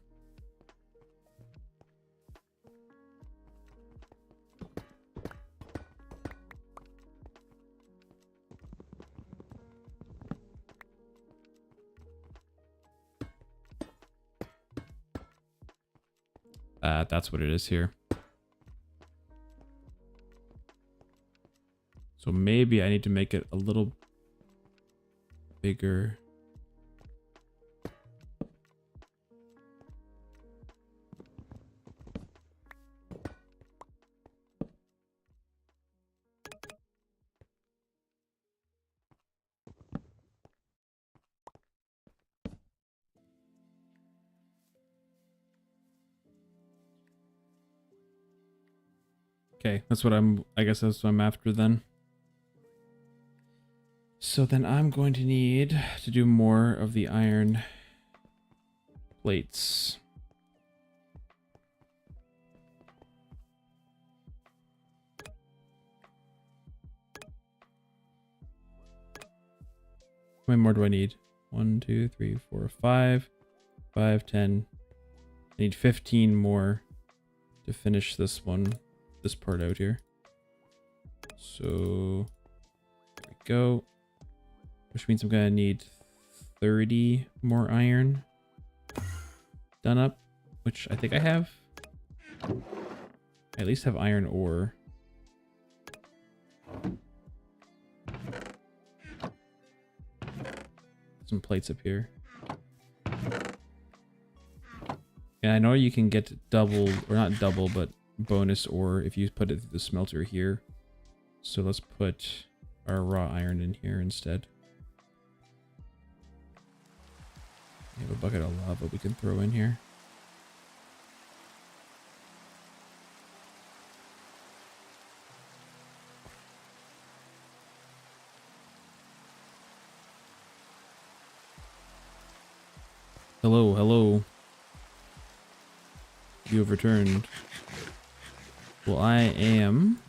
That's what it is here. So maybe I need to make it a little bigger. Okay, that's what I guess that's what I'm after then. So then I'm going to need to do more of the iron plates. How many more do I need? 1, 2, 3, 4, 5. 5, 10. I need 15 more to finish this part out here. So there we go. Which means I'm gonna need 30 more iron done up, which I think I have. I at least have iron ore. Some plates up here. And I know you can get double, or not double, but bonus ore if you put it through the smelter here. So let's put our raw iron in here instead. We have a bucket of lava we can throw in here. Hello, hello. You have returned. Well, I am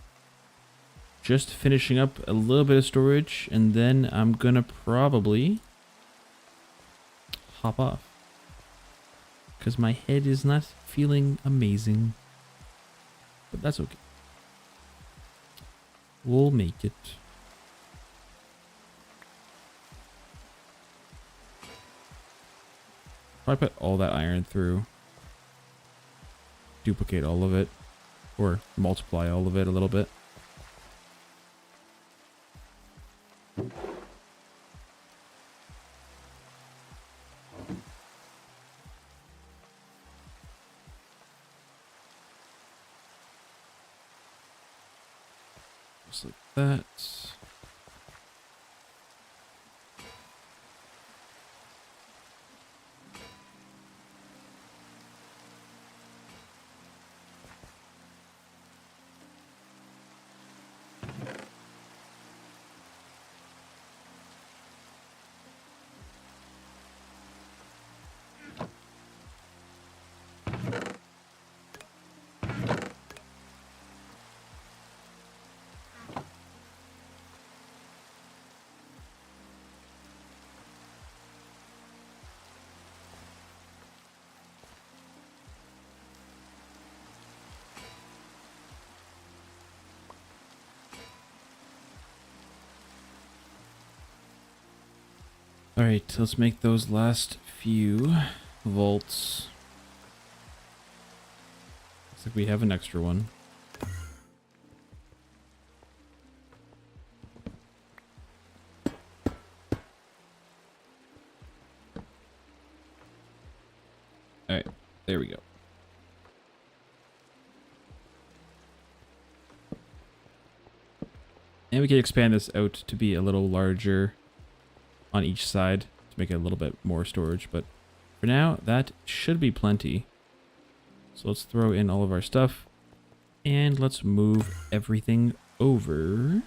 just finishing up a little bit of storage, and then I'm gonna probably hop off. Because my head is not feeling amazing. But that's okay. We'll make it. Probably put all that iron through. Duplicate all of it. Or multiply all of it a little bit. Just like that. Alright, let's make those last few vaults. Looks like we have an extra one. Alright, there we go. And we can expand this out to be a little larger on each side to make it a little bit more storage, but for now that should be plenty. So let's throw in all of our stuff. And let's move everything over.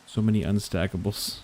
So many unstackables.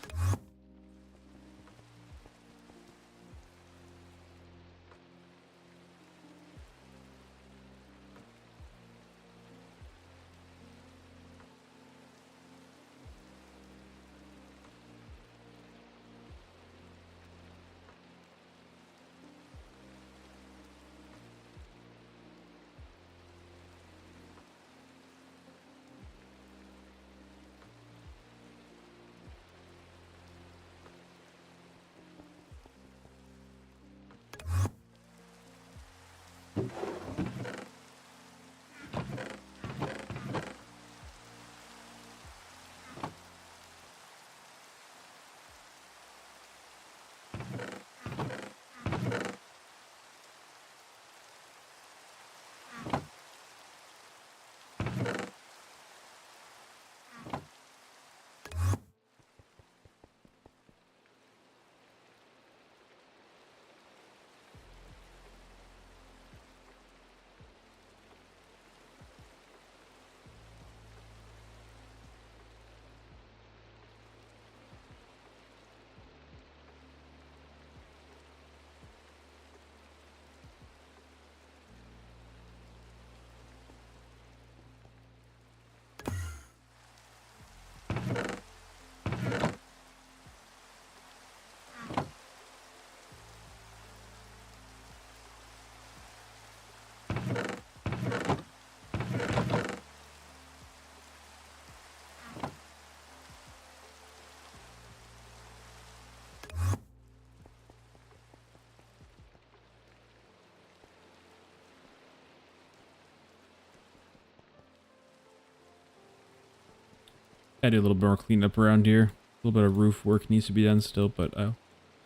I do a little bit more cleanup around here. A little bit of roof work needs to be done still, but I'll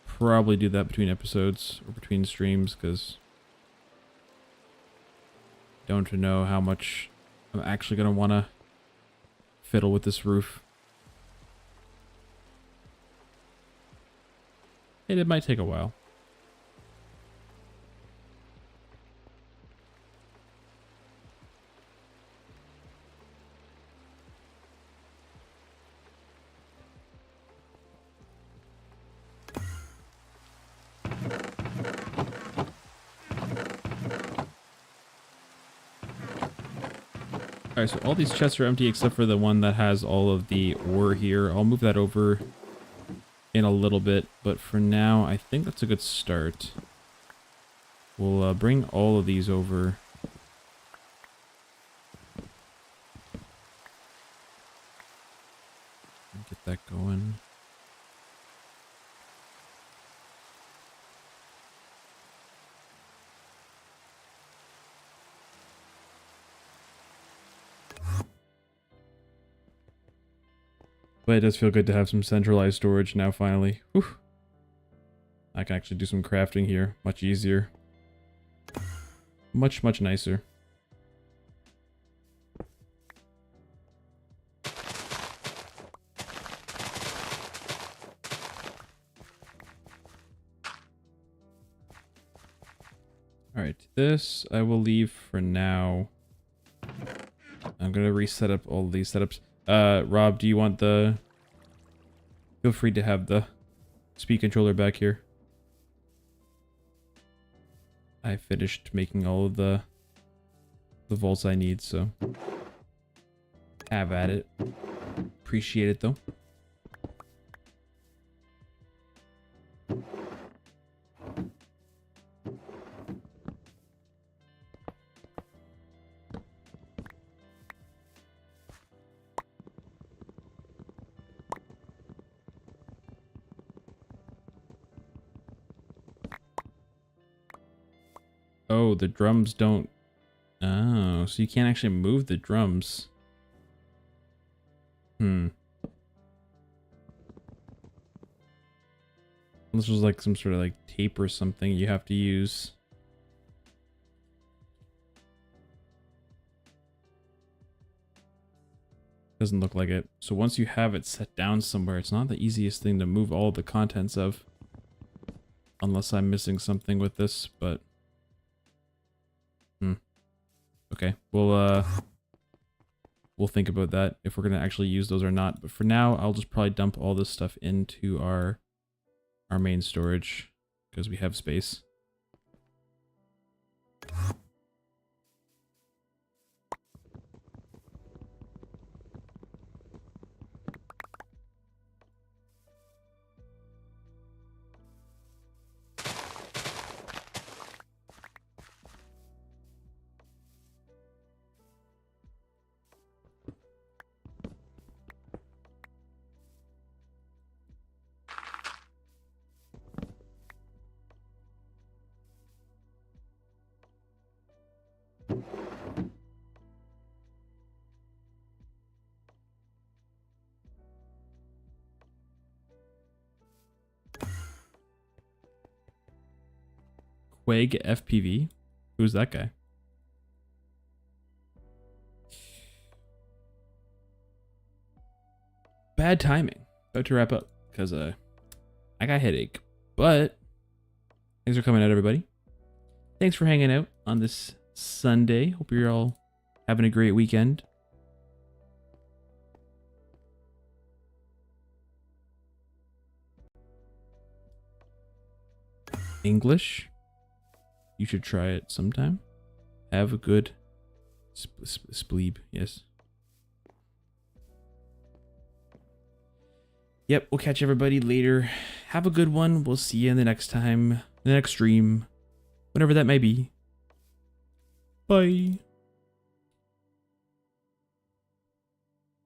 probably do that between episodes or between streams because I don't know how much I'm actually going to want to fiddle with this roof. And it might take a while. Alright, so all these chests are empty except for the one that has all of the ore here. I'll move that over in a little bit, but for now, I think that's a good start. We'll bring all of these over. Get that going. But it does feel good to have some centralized storage now, finally. Whew. I can actually do some crafting here. Much easier. Much, much nicer. Alright, this I will leave for now. I'm going to reset up all these setups. Rob, do you want the... Feel free to have the speed controller back here. I finished making all of the vaults I need, so... Have at it. Appreciate it, though. Oh, the drums don't... Oh, so you can't actually move the drums. This was like some sort of like tape or something you have to use. Doesn't look like it. So once you have it set down somewhere, it's not the easiest thing to move all the contents of. Unless I'm missing something with this, but... Okay, we'll think about that, if we're going to actually use those or not. But for now, I'll just probably dump all this stuff into our main storage, because we have space. Quag FPV? Who's that guy? Bad timing. About to wrap up because I got a headache. But thanks for coming out, everybody. Thanks for hanging out on this Sunday. Hope you're all having a great weekend. English. You should try it sometime. Have a good spleeb, yes. Yep, we'll catch everybody later. Have a good one. We'll see you in the next time, the next stream, whenever that may be. Bye.